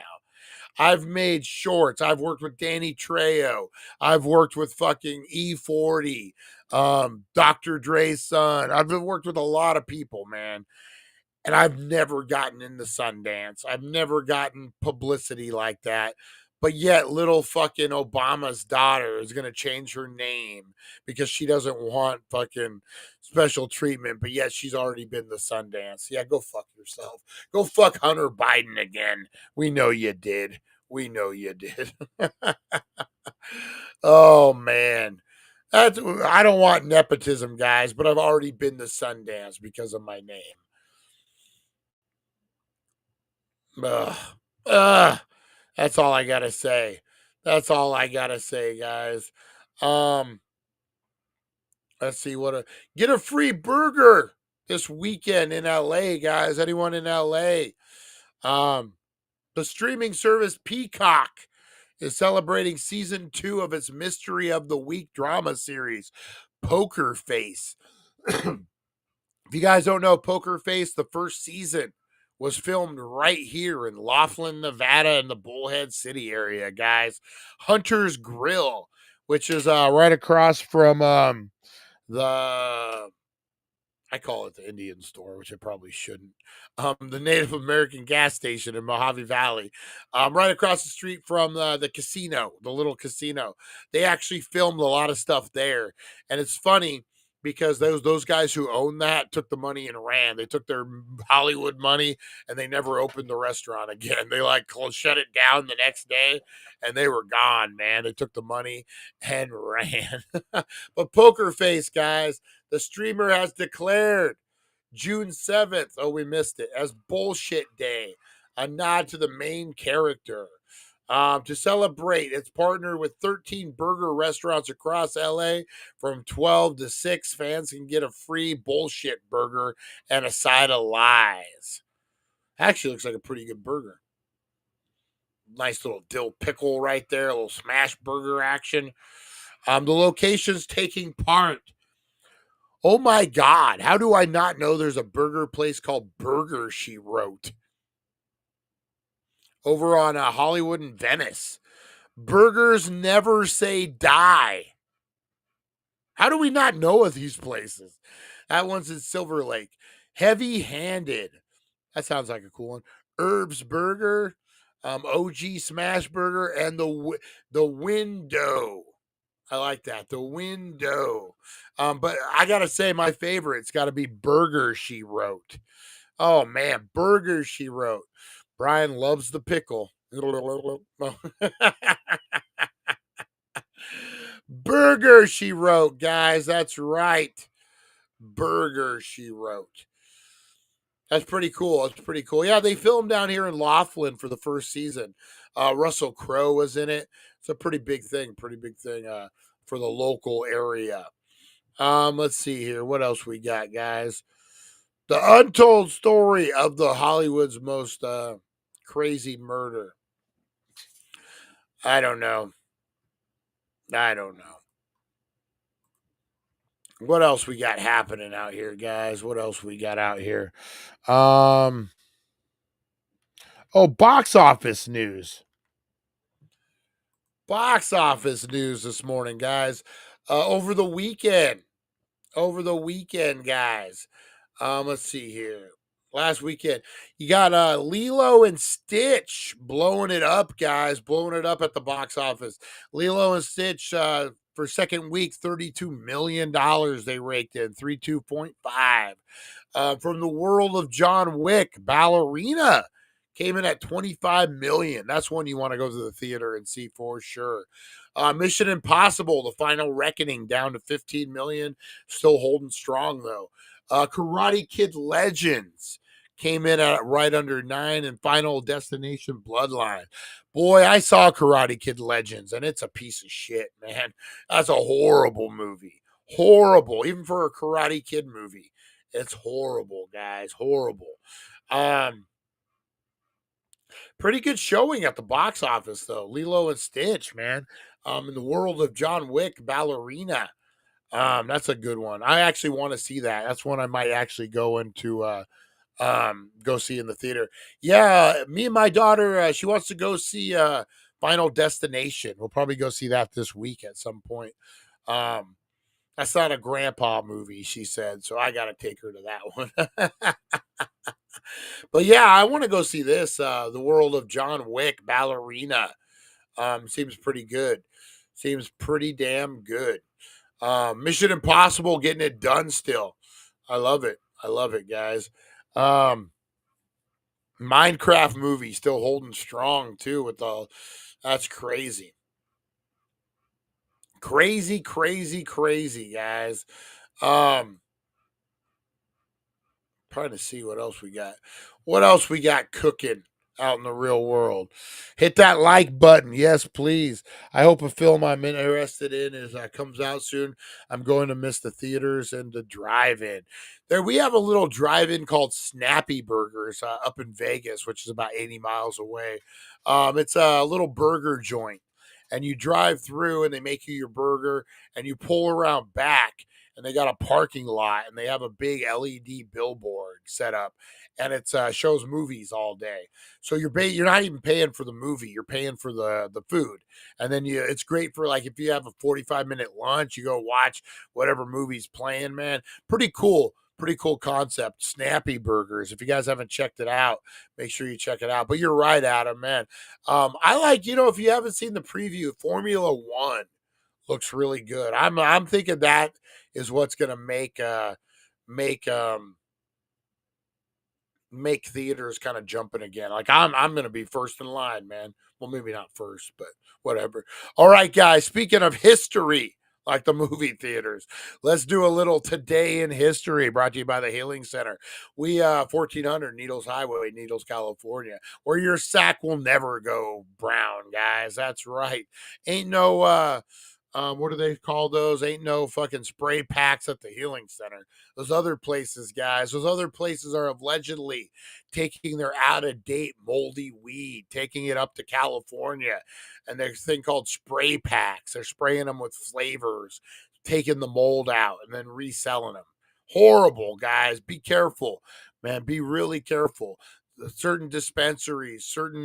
I've made shorts. I've worked with Danny Trejo. I've worked with fucking E40, Dr. Dre's son. I've worked with a lot of people, man. And I've never gotten into Sundance. I've never gotten publicity like that. But yet, little fucking Obama's daughter is going to change her name because she doesn't want fucking special treatment. But yet, she's already been to Sundance. Yeah, go fuck yourself. Go fuck Hunter Biden again. We know you did. Oh, man. I don't want nepotism, guys, but I've already been to Sundance because of my name. That's all I gotta say. Guys. Let's see get a free burger this weekend in LA, guys. Anyone in LA? The streaming service Peacock is celebrating season 2 of its Mystery of the Week drama series, Poker Face. If you guys don't know Poker Face, the first season was filmed right here in Laughlin, Nevada, in the Bullhead City area, guys. Hunter's Grill, which is right across from the I call it the Indian store, which I probably shouldn't. The Native American gas station in Mojave Valley, right across the street from the casino, the little casino. They actually filmed a lot of stuff there, and it's funny because those guys who own that took the money and ran. They took their Hollywood money and they never opened the restaurant again. They like shut it down the next day, and they were gone, man. They took the money and ran. But Poker Face, guys, the streamer has declared June 7th, oh, we missed it, as Bullshit Day, a nod to the main character. To celebrate, it's partnered with 13 burger restaurants across LA. From 12 to 6, fans can get a free bullshit burger and a side of lies. Actually looks like a pretty good burger. Nice little dill pickle right there, a little smash burger action. The location's taking part. Oh my God, how do I not know there's a burger place called Burger, She Wrote? Over on Hollywood and Venice. Burgers never say die. How do we not know of these places? That one's in Silver Lake. Heavy Handed. That sounds like a cool one. Herbs Burger, OG Smash Burger, and the Window. I like that. The Window. But I got to say, my favorite's got to be Burger, She Wrote. Oh, man. Burger, She Wrote. Brian loves the pickle. Burger, She Wrote, guys. That's right. Burger, She Wrote. That's pretty cool. That's pretty cool. Yeah, they filmed down here in Laughlin for the first season. Russell Crowe was in it. It's a pretty big thing. Pretty big thing for the local area. Let's see here. What else we got, guys? The untold story of the Hollywood's most crazy murder. I don't know. What else we got happening out here, guys? What else we got out here? Oh, box office news. Box office news this morning, guys. Over the weekend, guys. Let's see here. Last weekend, you got Lilo and Stitch blowing it up, guys. Blowing it up at the box office. Lilo and Stitch for second week, $32 million they raked in, 32.5. From the world of John Wick, Ballerina came in at 25 million. That's one you want to go to the theater and see for sure. Mission Impossible, The Final Reckoning, down to 15 million. Still holding strong, though. Karate Kid Legends came in at right under 9, and Final Destination Bloodline. Boy, I saw Karate Kid Legends, and it's a piece of shit, man. That's a horrible movie. Horrible. Even for a Karate Kid movie. It's horrible, guys. Horrible. Pretty good showing at the box office, though. Lilo and Stitch, man. In the world of John Wick, Ballerina. That's a good one. I actually want to see that. That's one I might actually go into go see in the theater. Yeah, me and my daughter, she wants to go see Final Destination. We'll probably go see that this week at some point. That's not a grandpa movie, she said, so I got to take her to that one. But yeah, I want to go see this, The World of John Wick, Ballerina. Seems pretty good. Seems pretty damn good. Mission Impossible getting it done still. I love it. I love it, guys. Minecraft movie still holding strong too with all that's crazy. Crazy, guys. Trying to see what else we got. What else we got cooking out in the real world? Hit that like button. Yes, please. I hope a film I'm interested in comes out soon. I'm going to miss the theaters and the drive-in. There we have a little drive-in called Snappy Burgers up in Vegas, which is about 80 miles away. It's a little burger joint, and you drive through and they make you your burger, and you pull around back. And they got a parking lot, and they have a big LED billboard set up, and it shows movies all day. So you're not even paying for the movie; you're paying for the food. And then it's great for like if you have a 45-minute lunch, you go watch whatever movie's playing. Man, pretty cool Pretty cool concept. Snappy Burgers. If you guys haven't checked it out, make sure you check it out. But you're right, Adam, man. I like, if you haven't seen the preview, Formula One looks really good. I'm thinking that is what's gonna make make theaters kind of jumping again. Like I'm gonna be first in line, man. Well, maybe not first, but whatever. All right, guys. Speaking of history, like the movie theaters, let's do a little today in history. Brought to you by the Healing Center. We 1400 Needles Highway, Needles, California, where your sack will never go brown, guys. That's right. Ain't no what do they call those? Ain't no fucking spray packs at the Healing Center. Those other places, guys, those other places are allegedly taking their out of date, moldy weed, taking it up to California. And there's a thing called spray packs. They're spraying them with flavors, taking the mold out, and then reselling them. Horrible, guys. Be careful, man. Be really careful. Certain dispensaries, certain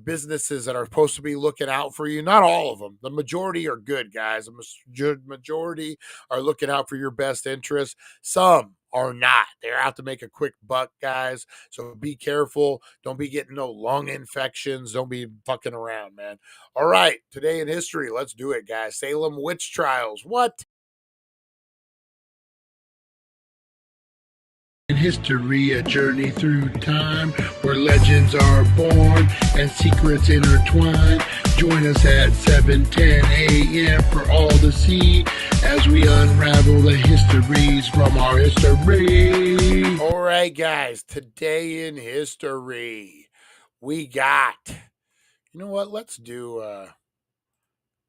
businesses that are supposed to be looking out for you. Not all of them. The majority are good, guys. The majority are looking out for your best interest. Some are not. They're out to make a quick buck, guys. So be careful. Don't be getting no lung infections. Don't be fucking around, man. All right. Today in history, let's do it, guys. Salem witch trials. What? In history, a journey through time where legends are born and secrets intertwine. Join us at 7:10 a.m. for all to see as we unravel the histories from our history. All right, guys. Today in history, we got. You know what? Let's do it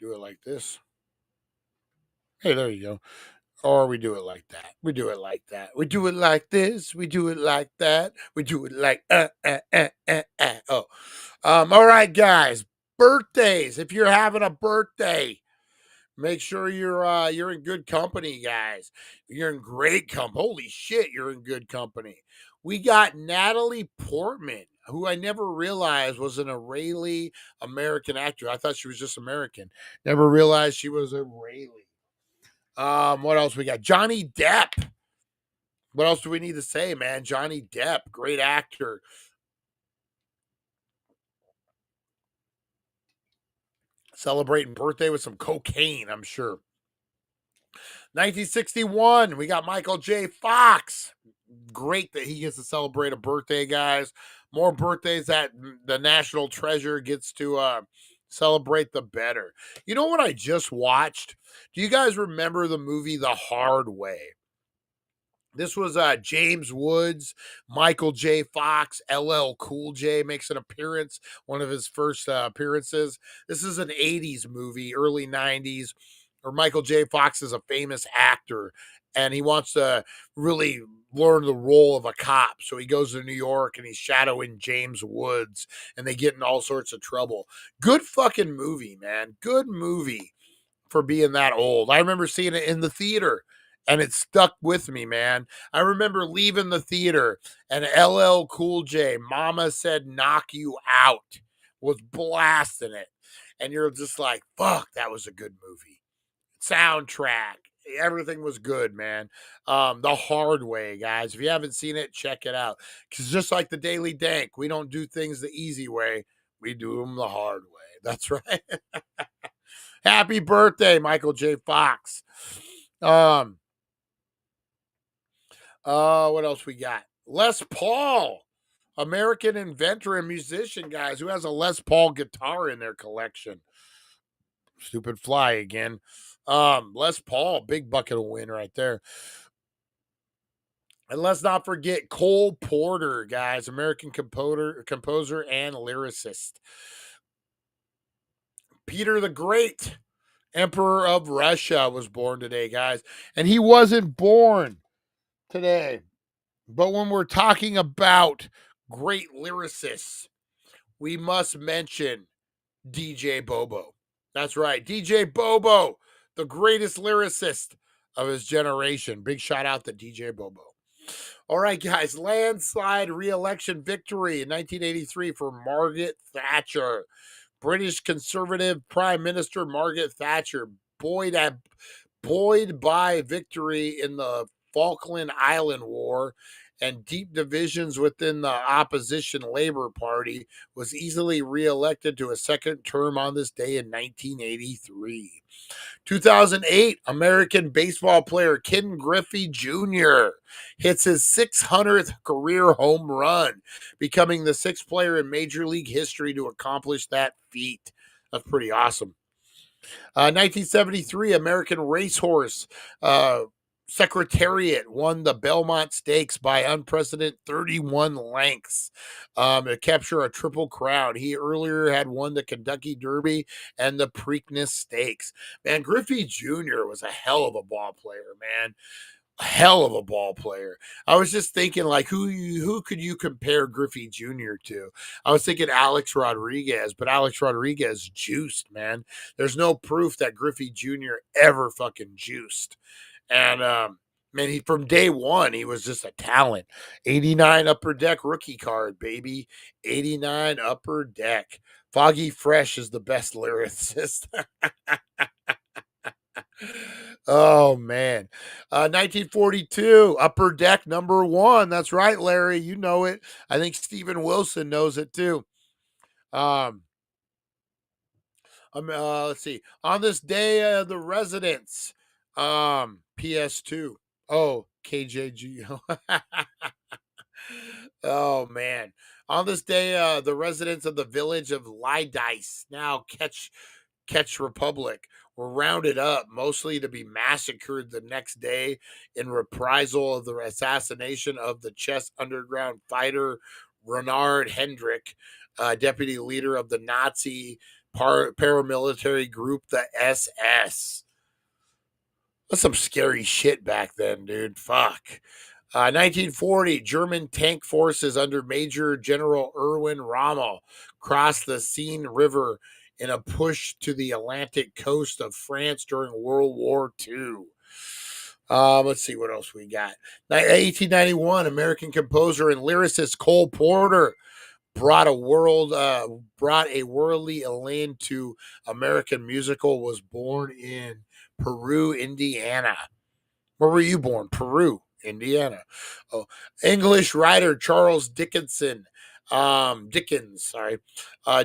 like this. Hey, there you go. Or we do it like that. We do it like that. We do it like this. We do it like that. We do it like Oh. All right, guys. Birthdays. If you're having a birthday, make sure you're in good company, guys. You're in great company. Holy shit, you're in good company. We got Natalie Portman, who I never realized was an Israeli American actor. I thought she was just American. Never realized she was Israeli. What else we got? Johnny Depp. What else do we need to say, man? Johnny Depp, great actor. Celebrating birthday with some cocaine, I'm sure. 1961, we got Michael J. Fox. Great that he gets to celebrate a birthday, guys. More birthdays that the national treasure gets to celebrate, the better. You know what I just watched? Do you guys remember the movie The Hard Way? This was James Woods, Michael J. Fox, LL Cool J makes an appearance, one of his first appearances. This is an 80s movie, early 90s, where Michael J. Fox is a famous actor, and he wants to really learn the role of a cop. So he goes to New York, and he's shadowing James Woods, and they get in all sorts of trouble. Good fucking movie, man. Good movie for being that old. I remember seeing it in the theater, and it stuck with me, man. I remember leaving the theater, and LL Cool J, Mama Said Knock You Out, was blasting it. And you're just like, fuck, that was a good movie. Soundtrack, everything was good, man. The Hard Way, guys. If you haven't seen it, check it out. Because just like the Daily Dank, we don't do things the easy way. We do them the hard way. That's right. Happy birthday, Michael J. Fox. What else we got? Les Paul, American inventor and musician, guys, who has a Les Paul guitar in their collection. Stupid fly again. Les Paul, big bucket of win right there. And let's not forget Cole Porter, guys, American composer and lyricist. Peter the Great, Emperor of Russia, was born today, guys. And he wasn't born today. But when we're talking about great lyricists, we must mention DJ Bobo. That's right, DJ Bobo, the greatest lyricist of his generation. Big shout out to DJ Bobo. All right, guys, landslide re-election victory in 1983 for Margaret Thatcher. British conservative Prime Minister Margaret Thatcher buoyed by victory in the Falkland Island War and deep divisions within the opposition Labor Party, was easily reelected to a second term on this day in 1983. 2008, American baseball player Ken Griffey Jr. hits his 600th career home run, becoming the sixth player in Major League history to accomplish that feat. That's pretty awesome. 1973, American racehorse Secretariat won the Belmont Stakes by unprecedented 31 lengths to capture a triple crown. He earlier had won the Kentucky Derby and the Preakness Stakes. Man, Griffey Jr. was a hell of a ball player, man. A hell of a ball player. I was just thinking, like, who could you compare Griffey Jr. to? I was thinking Alex Rodriguez, but Alex Rodriguez juiced, man. There's no proof that Griffey Jr. ever fucking juiced. And man, he from day one, he was just a talent. 89 Upper Deck rookie card, baby. 89 Upper Deck. Foggy Fresh is the best lyricist. Oh man. 1942, Upper Deck #1. That's right, Larry. You know it. I think Steven Wilson knows it too. Let's see. On this day, the residents. PS2. Oh, KJG. Oh man. On this day, the residents of the village of Lydice, now Ketch Republic, were rounded up, mostly to be massacred the next day in reprisal of the assassination of the chess underground fighter Renard Hendrik, deputy leader of the Nazi paramilitary group, the SS. That's some scary shit back then, dude. Fuck. 1940, German tank forces under Major General Erwin Rommel crossed the Seine River in a push to the Atlantic coast of France during World War II. Let's see what else we got. 1891, American composer and lyricist Cole Porter brought a worldly Elaine to American musical. Was born in Peru, Indiana. Where were you born? Peru, Indiana. Oh, English writer Charles Dickens,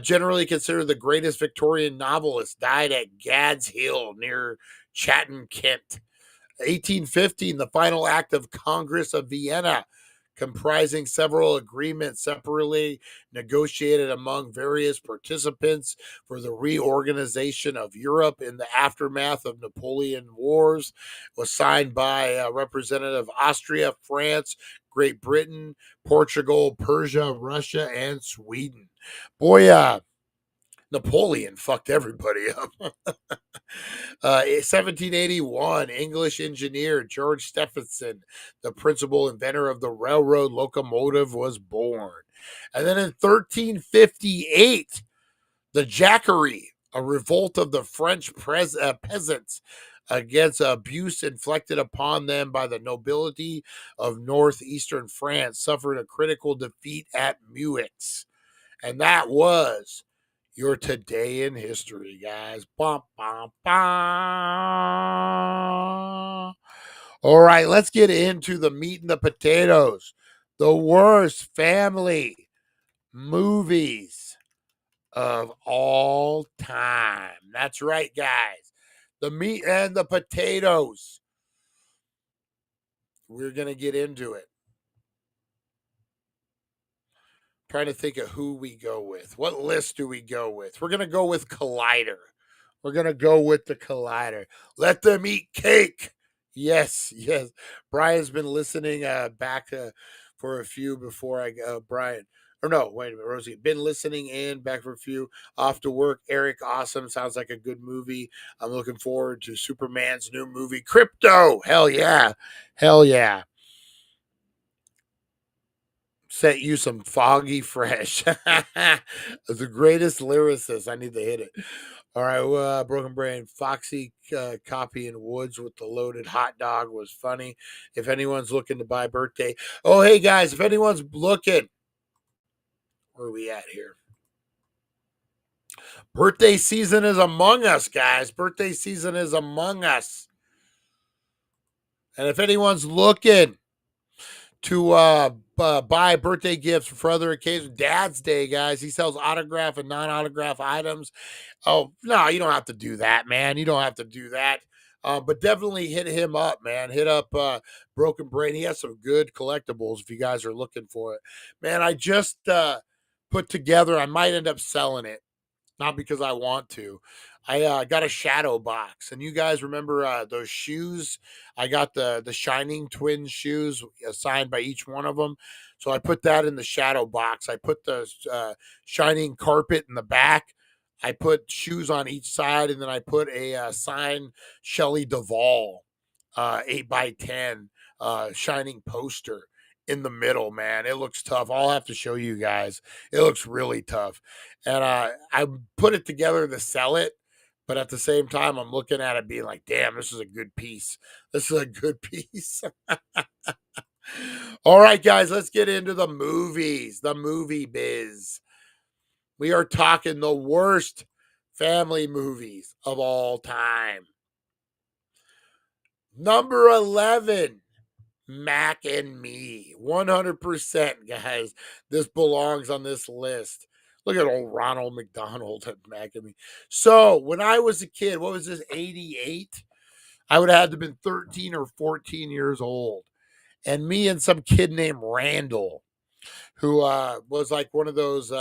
generally considered the greatest Victorian novelist, died at Gad's Hill near Chatham, Kent. 1815, the final act of Congress of Vienna, comprising several agreements separately negotiated among various participants for the reorganization of Europe in the aftermath of Napoleon Wars, was signed by Representative Austria, France, Great Britain, Portugal, Persia, Russia, and Sweden. Boy, Napoleon fucked everybody up. 1781, English engineer George Stephenson, the principal inventor of the railroad locomotive, was born. And then in 1358, the Jacquerie, a revolt of the French peasants against abuse inflicted upon them by the nobility of northeastern France, suffered a critical defeat at Muix. And that was your today in history, guys. Bum, bum, bum. All right, let's get into the meat and the potatoes. The worst family movies of all time. That's right, guys. The meat and the potatoes. We're going to get into it. Trying to think of who we go with. What list do we go with? We're going to go with Collider. We're going to go with the Collider. Let them eat cake. Yes, yes. Brian's been listening back for a few before I go. Brian. Or no, wait a minute, Rosie. Been listening in back for a few. Off to work. Eric, awesome. Sounds like a good movie. I'm looking forward to Superman's new movie, Crypto. Hell yeah. Hell yeah. Set you some Foggy Fresh. The greatest lyricist. I need to hit it. All right, Broken Brain. Foxy copy in Woods with the loaded hot dog was funny. If anyone's looking to buy birthday. Oh, hey, guys, if anyone's looking. Where are we at here? Birthday season is among us, guys. Birthday season is among us. And if anyone's looking to buy birthday gifts for other occasions, Dad's Day, guys, he sells autograph and non-autograph items. Oh, no, you don't have to do that, man. You don't have to do that. But definitely hit him up, man. Hit up Broken Brain. He has some good collectibles if you guys are looking for it. Man, I just put together, I might end up selling it. Not because I want to. I got a shadow box, and you guys remember those shoes? I got the Shining Twins shoes signed by each one of them. So I put that in the shadow box. I put the Shining carpet in the back. I put shoes on each side, and then I put a signed Shelley Duvall 8x10 Shining poster in the middle, man. It looks tough. I'll have to show you guys. It looks really tough. And I put it together to sell it, but at the same time, I'm looking at it being like, damn, this is a good piece. This is a good piece. All right, guys, let's get into the movies, the movie biz. We are talking the worst family movies of all time. Number 11. Mac and Me. 100%, guys. This belongs on this list. Look at old Ronald McDonald at Mac and Me. So, when I was a kid, what was this, 88? I would have had to have been 13 or 14 years old. And me and some kid named Randall, who was like one of those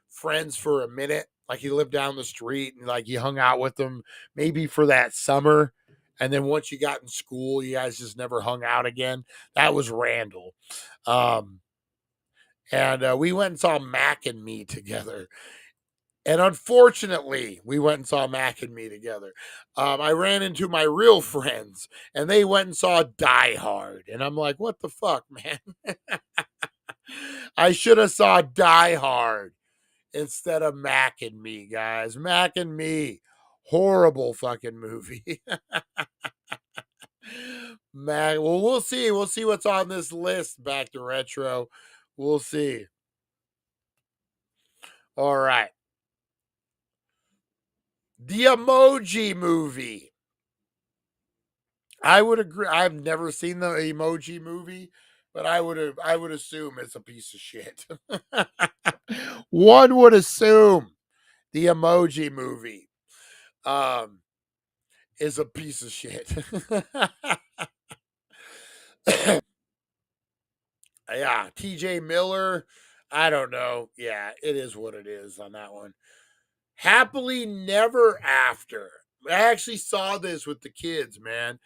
friends for a minute. Like he lived down the street and like you hung out with them maybe for that summer. And then once you got in school, you guys just never hung out again. That was Randall. And we went and saw Mac and Me together. And unfortunately, we went and saw Mac and Me together. I ran into my real friends and they went and saw Die Hard. And I'm like, what the fuck, man? I should have saw Die Hard instead of Mac and Me, guys. Mac and Me. Horrible fucking movie. Mac, well, we'll see. We'll see what's on this list. Back to retro. We'll see. All right. The Emoji Movie. I would agree. I've never seen the Emoji Movie, but I would assume it's a piece of shit. One would assume the Emoji Movie is a piece of shit. Yeah, TJ Miller. I don't know. Yeah, it is what it is on that one. Happily Never After. I actually saw this with the kids, man.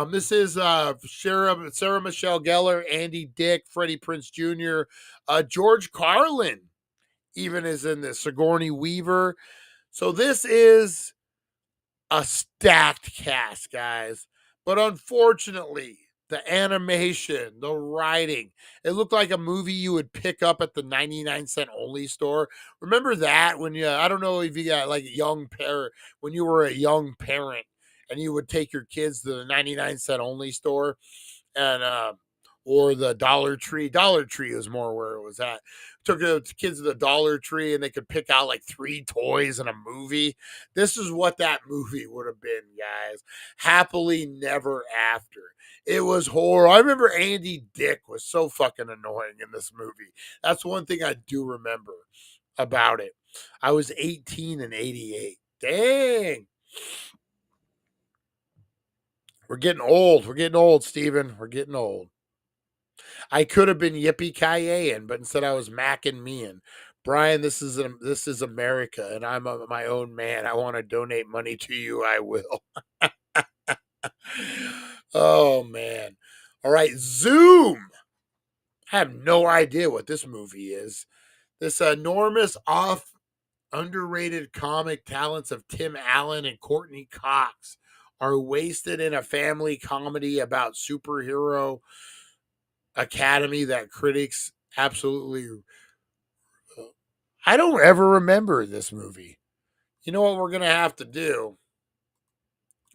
This is Sarah Michelle Gellar, Andy Dick, Freddie Prinze Jr., George Carlin even is in this, Sigourney Weaver. So this is a stacked cast, guys. But unfortunately, the animation, the writing, it looked like a movie you would pick up at the 99-cent only store. Remember that when you, I don't know if you got like a young parent, when you were a young parent and you would take your kids to the 99-cent only store and, or the Dollar Tree. Dollar Tree is more where it was at. Took the kids to the Dollar Tree and they could pick out like 3 toys in a movie. This is what that movie would have been, guys. Happily Never After. It was horrible. I remember Andy Dick was so fucking annoying in this movie. That's one thing I do remember about it. I was 18 in 88. Dang. We're getting old. We're getting old, Steven. We're getting old. I could have been yippee-ki-yay, but instead I was Mac and Me. Brian, this is America, and I'm my own man. I want to donate money to you. I will. Oh, man. All right, Zoom. I have no idea what this movie is. This enormous underrated comic talents of Tim Allen and Courtney Cox are wasted in a family comedy about superhero academy that critics absolutely. I don't ever remember this movie. You know what we're going to have to do?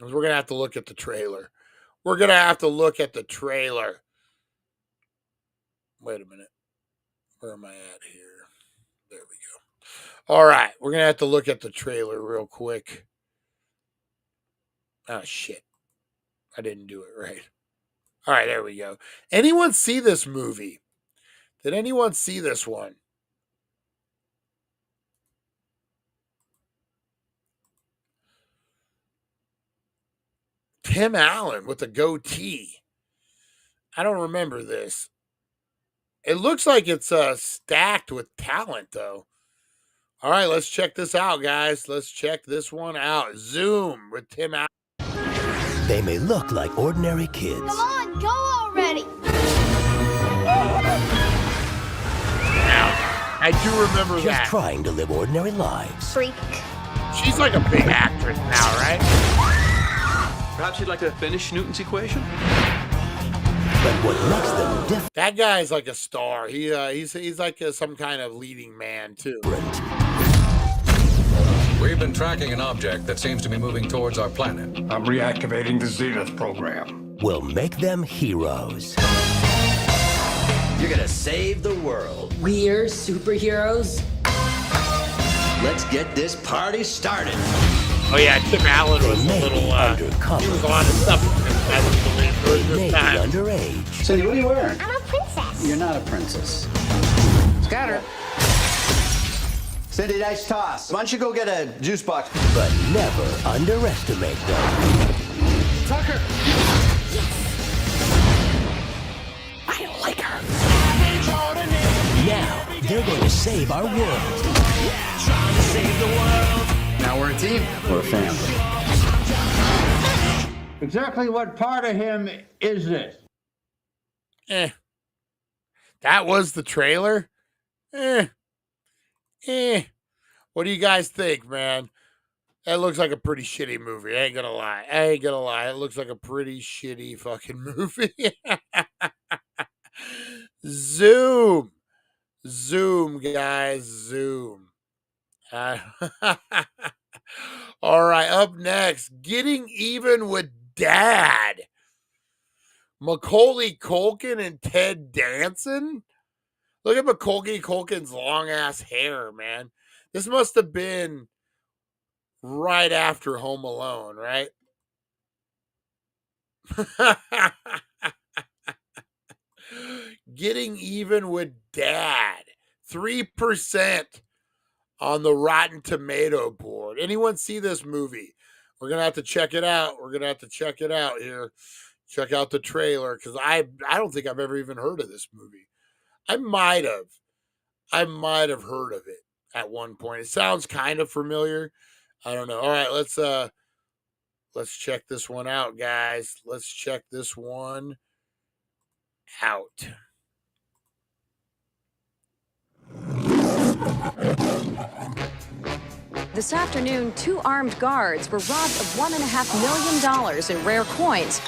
Is we're going to have to look at the trailer. We're going to have to look at the trailer. Wait a minute. Where am I at here? There we go. All right. We're going to have to look at the trailer real quick. Oh, shit. I didn't do it right. All right, there we go. Anyone see this movie? Did anyone see this one? Tim Allen with a goatee. I don't remember this. It looks like it's stacked with talent, though. All right, let's check this out, guys. Let's check this one out. Zoom with Tim Allen. They may look like ordinary kids. Come on, go already. I do remember Just that. trying to live ordinary lives. Freak. She's like a big actress now, right? Perhaps you'd like to finish Newton's equation? But what makes them different? That guy's like a star. He's like some kind of leading man too. We've been tracking an object that seems to be moving towards our planet. I'm reactivating the Zenith program. Will make them heroes. You're gonna save the world. We're superheroes. Let's get this party started. Oh yeah, Tim Allen was a They may little. be undercover. He was a lot of stuff. I believe during They may this be time. underage. Cindy, what are you wearing? I'm a princess. You're not a princess. Scatter. Cindy, nice toss. Why don't you go get a juice box? But never underestimate them. Tucker! I like her. Now they're going to save our world. Trying to save the world. Now we're a team. We're a family. Exactly what part of him is this? That was the trailer. What do you guys think, man? That looks like a pretty shitty movie. I ain't gonna lie. It looks like a pretty shitty fucking movie. Zoom, guys, zoom. All right, up next, Getting Even with Dad. Macaulay Culkin and Ted Danson. Look at Macaulay Culkin's long ass hair, man. This must have been right after Home Alone, right? Getting Even with Dad. 3% on the Rotten Tomato board. Anyone see this movie? We're going to have to check it out. Here. Check out the trailer because I don't think I've ever even heard of this movie. I might have heard of it at one point. It sounds kind of familiar. I don't know. All right, let's check this one out, guys. Let's check this one out. This afternoon, 2 armed guards were robbed of $1.5 million in rare coins.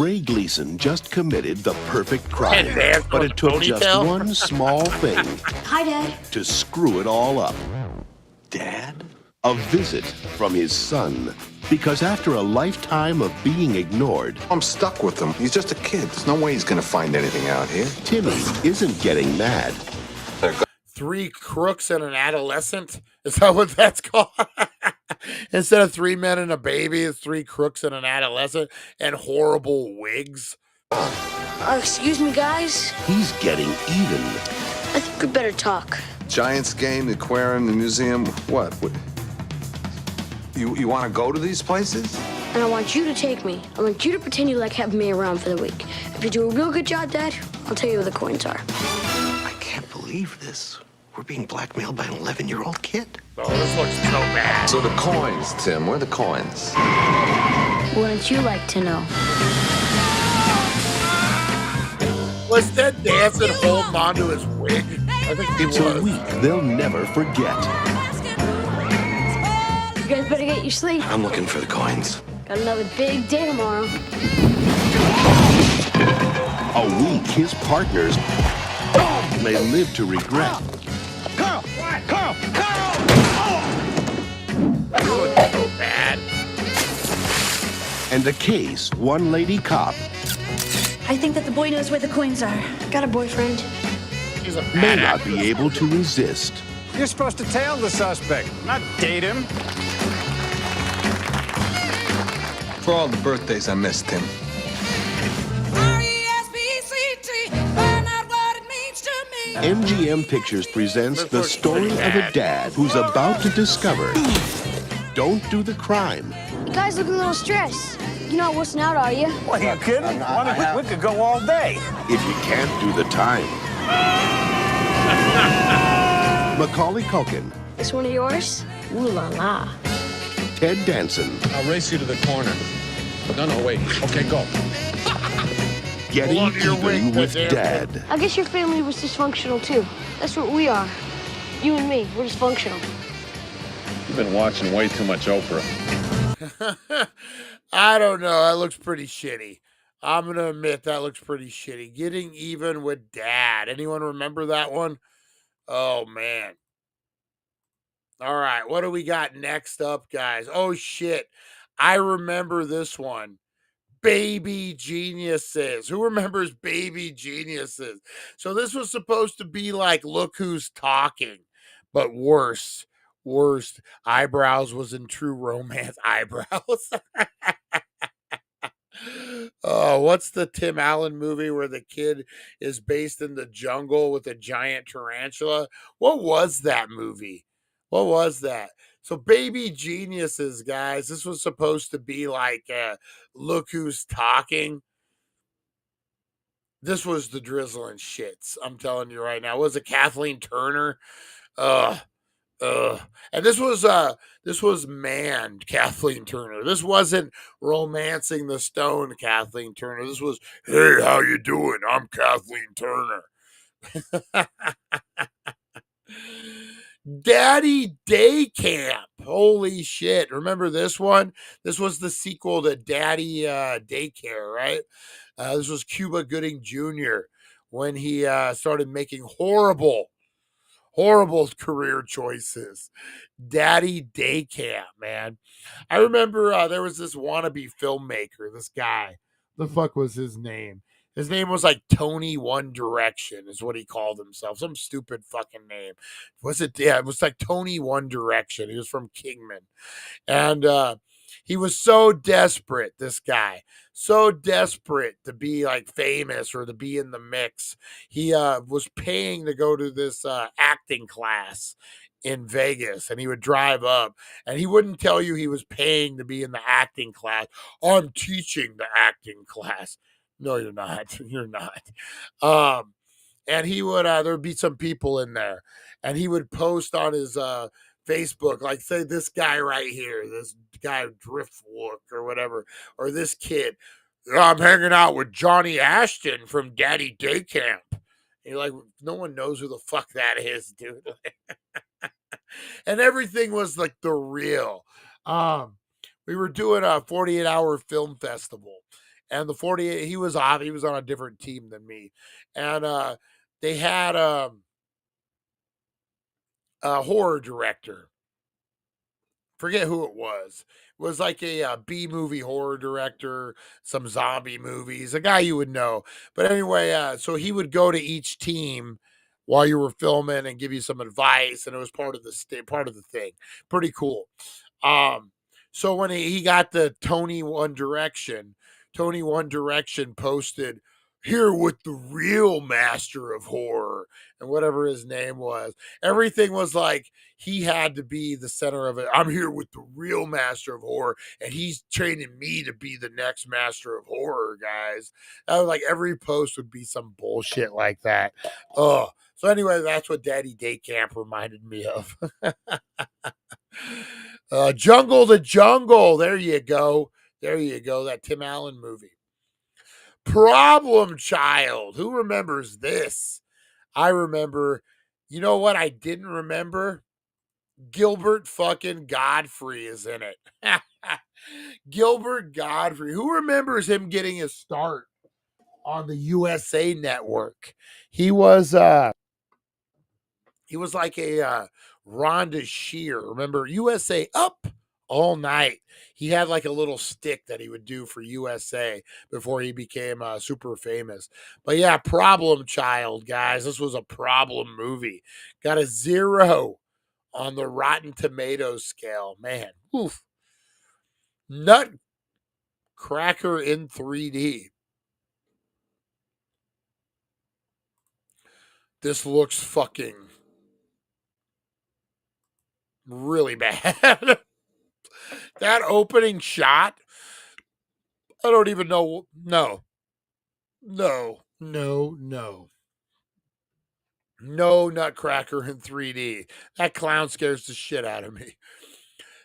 Ray Gleason just committed the perfect crime, And but it took just ponytail. one small thing Hi, Dad. to screw it all up. Dad? A visit from his son. Because after a lifetime of being ignored, I'm stuck with him. He's just a kid. There's no way he's gonna find anything out here. Timmy isn't getting mad. 3 crooks and an adolescent? Is that what that's called? Instead of 3 men and a baby, it's 3 crooks and an adolescent and horrible wigs. Excuse me, guys. He's getting even. I think we better talk. Giants game, the aquarium, the museum. What? You want to go to these places? And I want you to take me. I want you to pretend you like having me around for the week. If you do a real good job, Dad, I'll tell you where the coins are. I can't believe this. We're being blackmailed by an 11-year-old kid. Oh, this looks so bad. So the coins, Tim. Where are the coins? Wouldn't you like to know? Was Ted Danson holding onto his wig? I think he It's was. a week they'll never forget. You guys better get your sleep. I'm looking for the coins. Got another big day tomorrow. A week his partners may live to regret. You look so bad. And a case one lady cop I think that the boy knows where the coins are. Got a boyfriend? He's a may bad not actor. be able to resist. You're supposed to tail the suspect, not date him. For all the birthdays I missed, Tim. MGM Pictures presents the story of a dad who's about to discover don't do the crime. You guys look a little stressed. You're not wussing out, are you? What, are you kidding? We could go all day. If you can't do the time. Macaulay Culkin, This one of yours? Ooh la la. Ted Danson. I'll race you to the corner. No, wait. Okay, go. Getting even with Dad. I guess your family was dysfunctional too. That's what we are. You and me, we're dysfunctional. You've been watching way too much Oprah. I don't know. That looks pretty shitty. I'm going to admit that looks pretty shitty. Getting even with Dad. Anyone remember that one? Oh, man. All right. What do we got next up, guys? Oh, shit. I remember this one. Baby Geniuses. Who remembers Baby Geniuses? So this was supposed to be like Look Who's Talking, but worse. Worst. Eyebrows was in True Romance. Eyebrows. Oh, what's the Tim Allen movie where the kid is based in the jungle with a giant tarantula? What was that movie? What was that? So Baby Geniuses, guys. This was supposed to be like Look Who's Talking. This was the drizzling shits. I'm telling you right now. Was it Kathleen Turner? And this was manned Kathleen Turner. This wasn't Romancing the Stone Kathleen Turner. This was, hey, how you doing? I'm Kathleen Turner. Daddy Day Camp. Holy shit. Remember this one? This was the sequel to Daddy Daycare, right? This was Cuba Gooding Jr. when he started making horrible career choices. Daddy Day Camp, man. I remember there was this wannabe filmmaker, this guy. The fuck was his name? His name was like Tony One Direction, is what he called himself. Some stupid fucking name. Was it? Yeah, it was like Tony One Direction. He was from Kingman. And he was so desperate, this guy, so desperate to be like famous or to be in the mix. He was paying to go to this acting class in Vegas, and he would drive up and he wouldn't tell you he was paying to be in the acting class. I'm teaching the acting class. No, you're not. You're not. And he would, there'd be some people in there, and he would post on his Facebook, like say this guy right here, this guy Driftwood or whatever, or this kid, I'm hanging out with Johnny Ashton from Daddy Day Camp. And you're like, no one knows who the fuck that is, dude. And everything was like the real. We were doing a 48-hour film festival, and the 48, he was on a different team than me, and they had a horror director. Forget who it was. It was like a B movie horror director, some zombie movies, a guy you would know. But anyway, so he would go to each team while you were filming and give you some advice, and it was part of the thing. Pretty cool. So when he got the Tony One Direction posted here with the real master of horror and whatever his name was. Everything was like he had to be the center of it. I'm here with the real master of horror, and he's training me to be the next master of horror, guys. That was like every post would be some bullshit like that. Oh, so anyway, that's what Daddy Day Camp reminded me of. Jungle to Jungle. There you go. There you go. That Tim Allen movie. Problem Child. Who remembers this? I remember. You know what I didn't remember? Gilbert fucking Godfrey is in it. Gilbert Godfrey. Who remembers him getting his start on the USA Network? He was like a Rhonda Shear. Remember USA Up All Night? He had like a little stick that he would do for USA before he became super famous. But yeah, Problem Child, guys. This was a problem movie. Got a 0 on the Rotten Tomatoes scale. Man, oof. Nutcracker in 3D. This looks fucking really bad. That opening shot, I don't even know. No. No Nutcracker in 3D. That clown scares the shit out of me.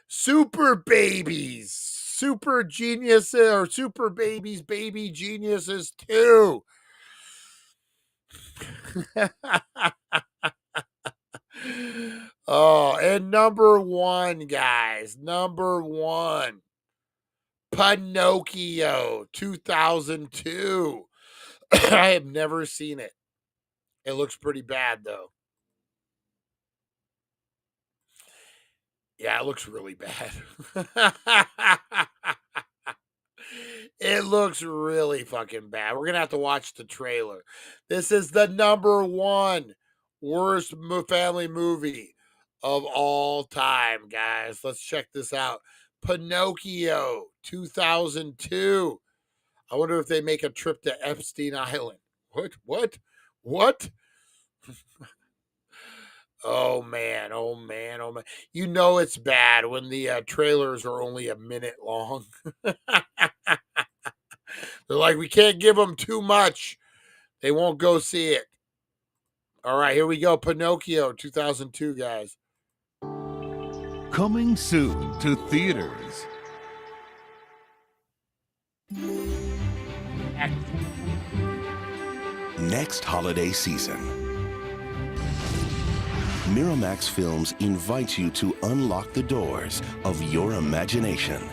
Super babies, super geniuses, or super babies, baby geniuses too. Oh, and number one, guys, number one, Pinocchio 2002. I have never seen it. It looks pretty bad though. Yeah, it looks really bad. It looks really fucking bad. We're going to have to watch the trailer. This is the number one worst family movie of all time, guys. Let's check this out. Pinocchio 2002. I wonder if they make a trip to Epstein Island. What? Oh man. You know it's bad when the trailers are only a minute long. They're like, we can't give them too much. They won't go see it. All right, here we go. Pinocchio 2002, guys. Coming soon to theaters. Next holiday season, Miramax Films invites you to unlock the doors of your imagination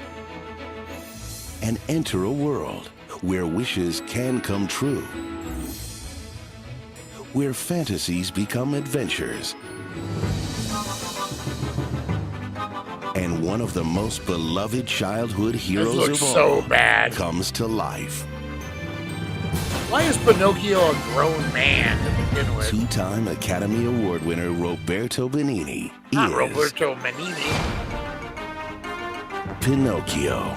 and enter a world where wishes can come true, where fantasies become adventures, and one of the most beloved childhood heroes of all comes to life. Why is Pinocchio a grown man to begin with? Two-time Academy Award winner Roberto Benigni Not is Roberto Benigni. Pinocchio.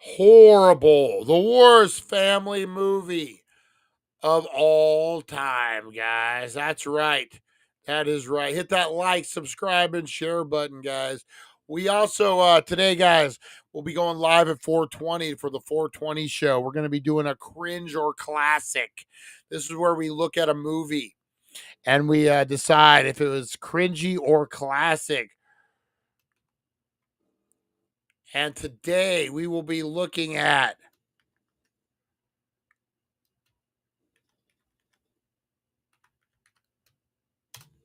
Horrible. The worst family movie of all time, guys. That's right. That is right. Hit that like, subscribe, and share button, guys. We also, today, guys, we'll be going live at 4:20 for the 420 show. We're going to be doing a cringe or classic. This is where we look at a movie and we decide if it was cringy or classic. And today we will be looking at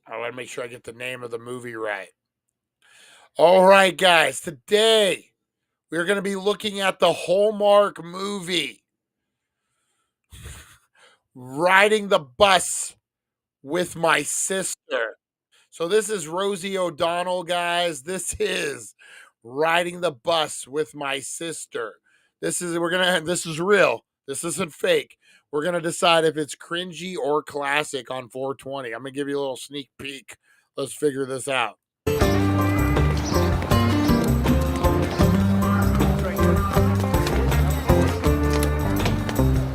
I want to make sure I get the name of the movie right. All right, guys. Today we're going to be looking at the Hallmark movie, Riding the Bus with My Sister. So this is Rosie O'Donnell, guys. This is Riding the Bus with My Sister. This is real. This isn't fake. We're going to decide if it's cringy or classic on 420. I'm going to give you a little sneak peek. Let's figure this out.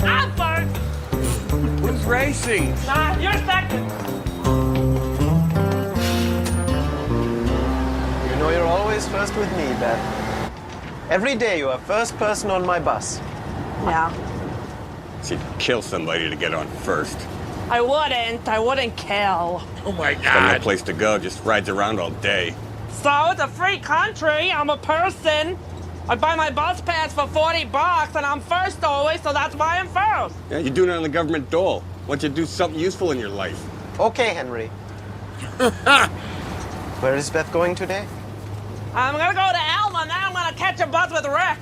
I'm first. Who's racing? Nah, you're second. You know you're always first with me, Beth. Every day you are first person on my bus. Yeah. So you'd kill somebody to get on first. I wouldn't kill. Oh my Got no God. place to go, just rides around all day. So it's a free country. I'm a person. I buy my bus pass for $40 and I'm first always, so that's why I'm first. Yeah, you're doing it on the government dole. Why don't you do something useful in your life? Okay, Henry. Where is Beth going today? I'm gonna go to Elma, and then I'm gonna catch a bus with Rick.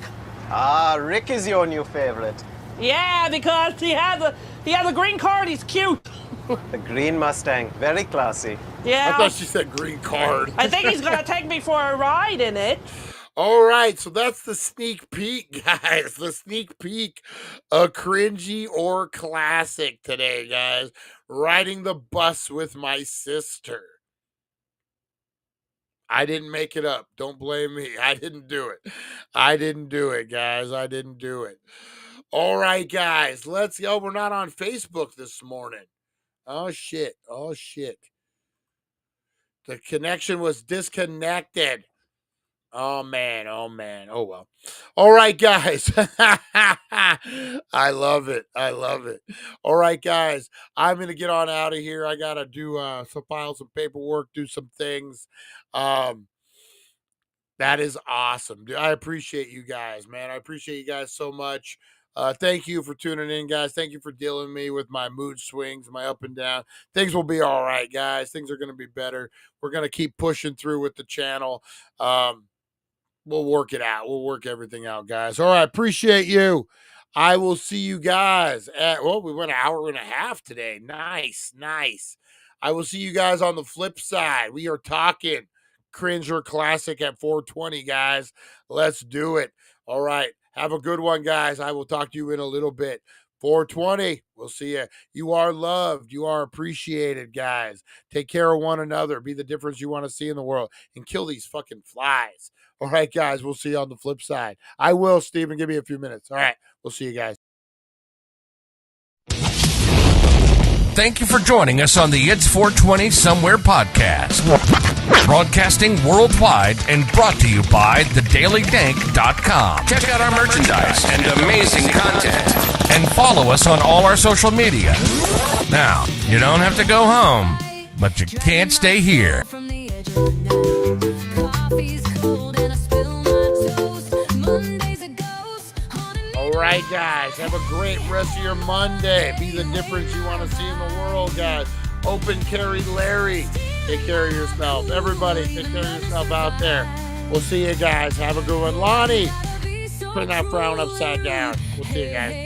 Ah, Rick is your new favorite. Yeah, because he has a green card. He's cute. The green Mustang, very classy. Yeah. I thought she said green card. I think he's gonna take me for a ride in it. All right, so that's the sneak peek, guys. The sneak peek, a cringy or classic today, guys. Riding the Bus with My Sister. I didn't make it up. Don't blame me. I didn't do it. I didn't do it, guys. I didn't do it. All right, guys, let's go. We're not on Facebook this morning. Oh, shit. Oh, shit. The connection was disconnected. Oh, man. Oh, man. Oh, well. All right, guys. I love it. I love it. All right, guys. I'm going to get on out of here. I got to do file some paperwork, do some things. That is awesome. Dude, I appreciate you guys, man. I appreciate you guys so much. Thank you for tuning in, guys. Thank you for dealing with me with my mood swings, my up and down. Things will be all right, guys. Things are going to be better. We're going to keep pushing through with the channel. We'll work it out. We'll work everything out, guys. All right. Appreciate you. I will see you guys we went an hour and a half today. Nice, nice. I will see you guys on the flip side. We are talking Cringer Classic at 420, guys. Let's do it. All right. Have a good one, guys. I will talk to you in a little bit. 420. We'll see you. You are loved. You are appreciated, guys. Take care of one another. Be the difference you want to see in the world and kill these fucking flies. All right, guys. We'll see you on the flip side. I will, Steven. Give me a few minutes. All right. We'll see you guys. Thank you for joining us on the It's 420 Somewhere podcast. Broadcasting worldwide and brought to you by thedailydank.com. Check out our merchandise and amazing content. And follow us on all our social media. Now, you don't have to go home, but you can't stay here. All right, guys. Have a great rest of your Monday. Be the difference you want to see in the world, guys. Open carry Larry. Take care of yourself. Everybody, take care of yourself out there. We'll see you guys. Have a good one. Lonnie, put that frown upside down. We'll see you guys.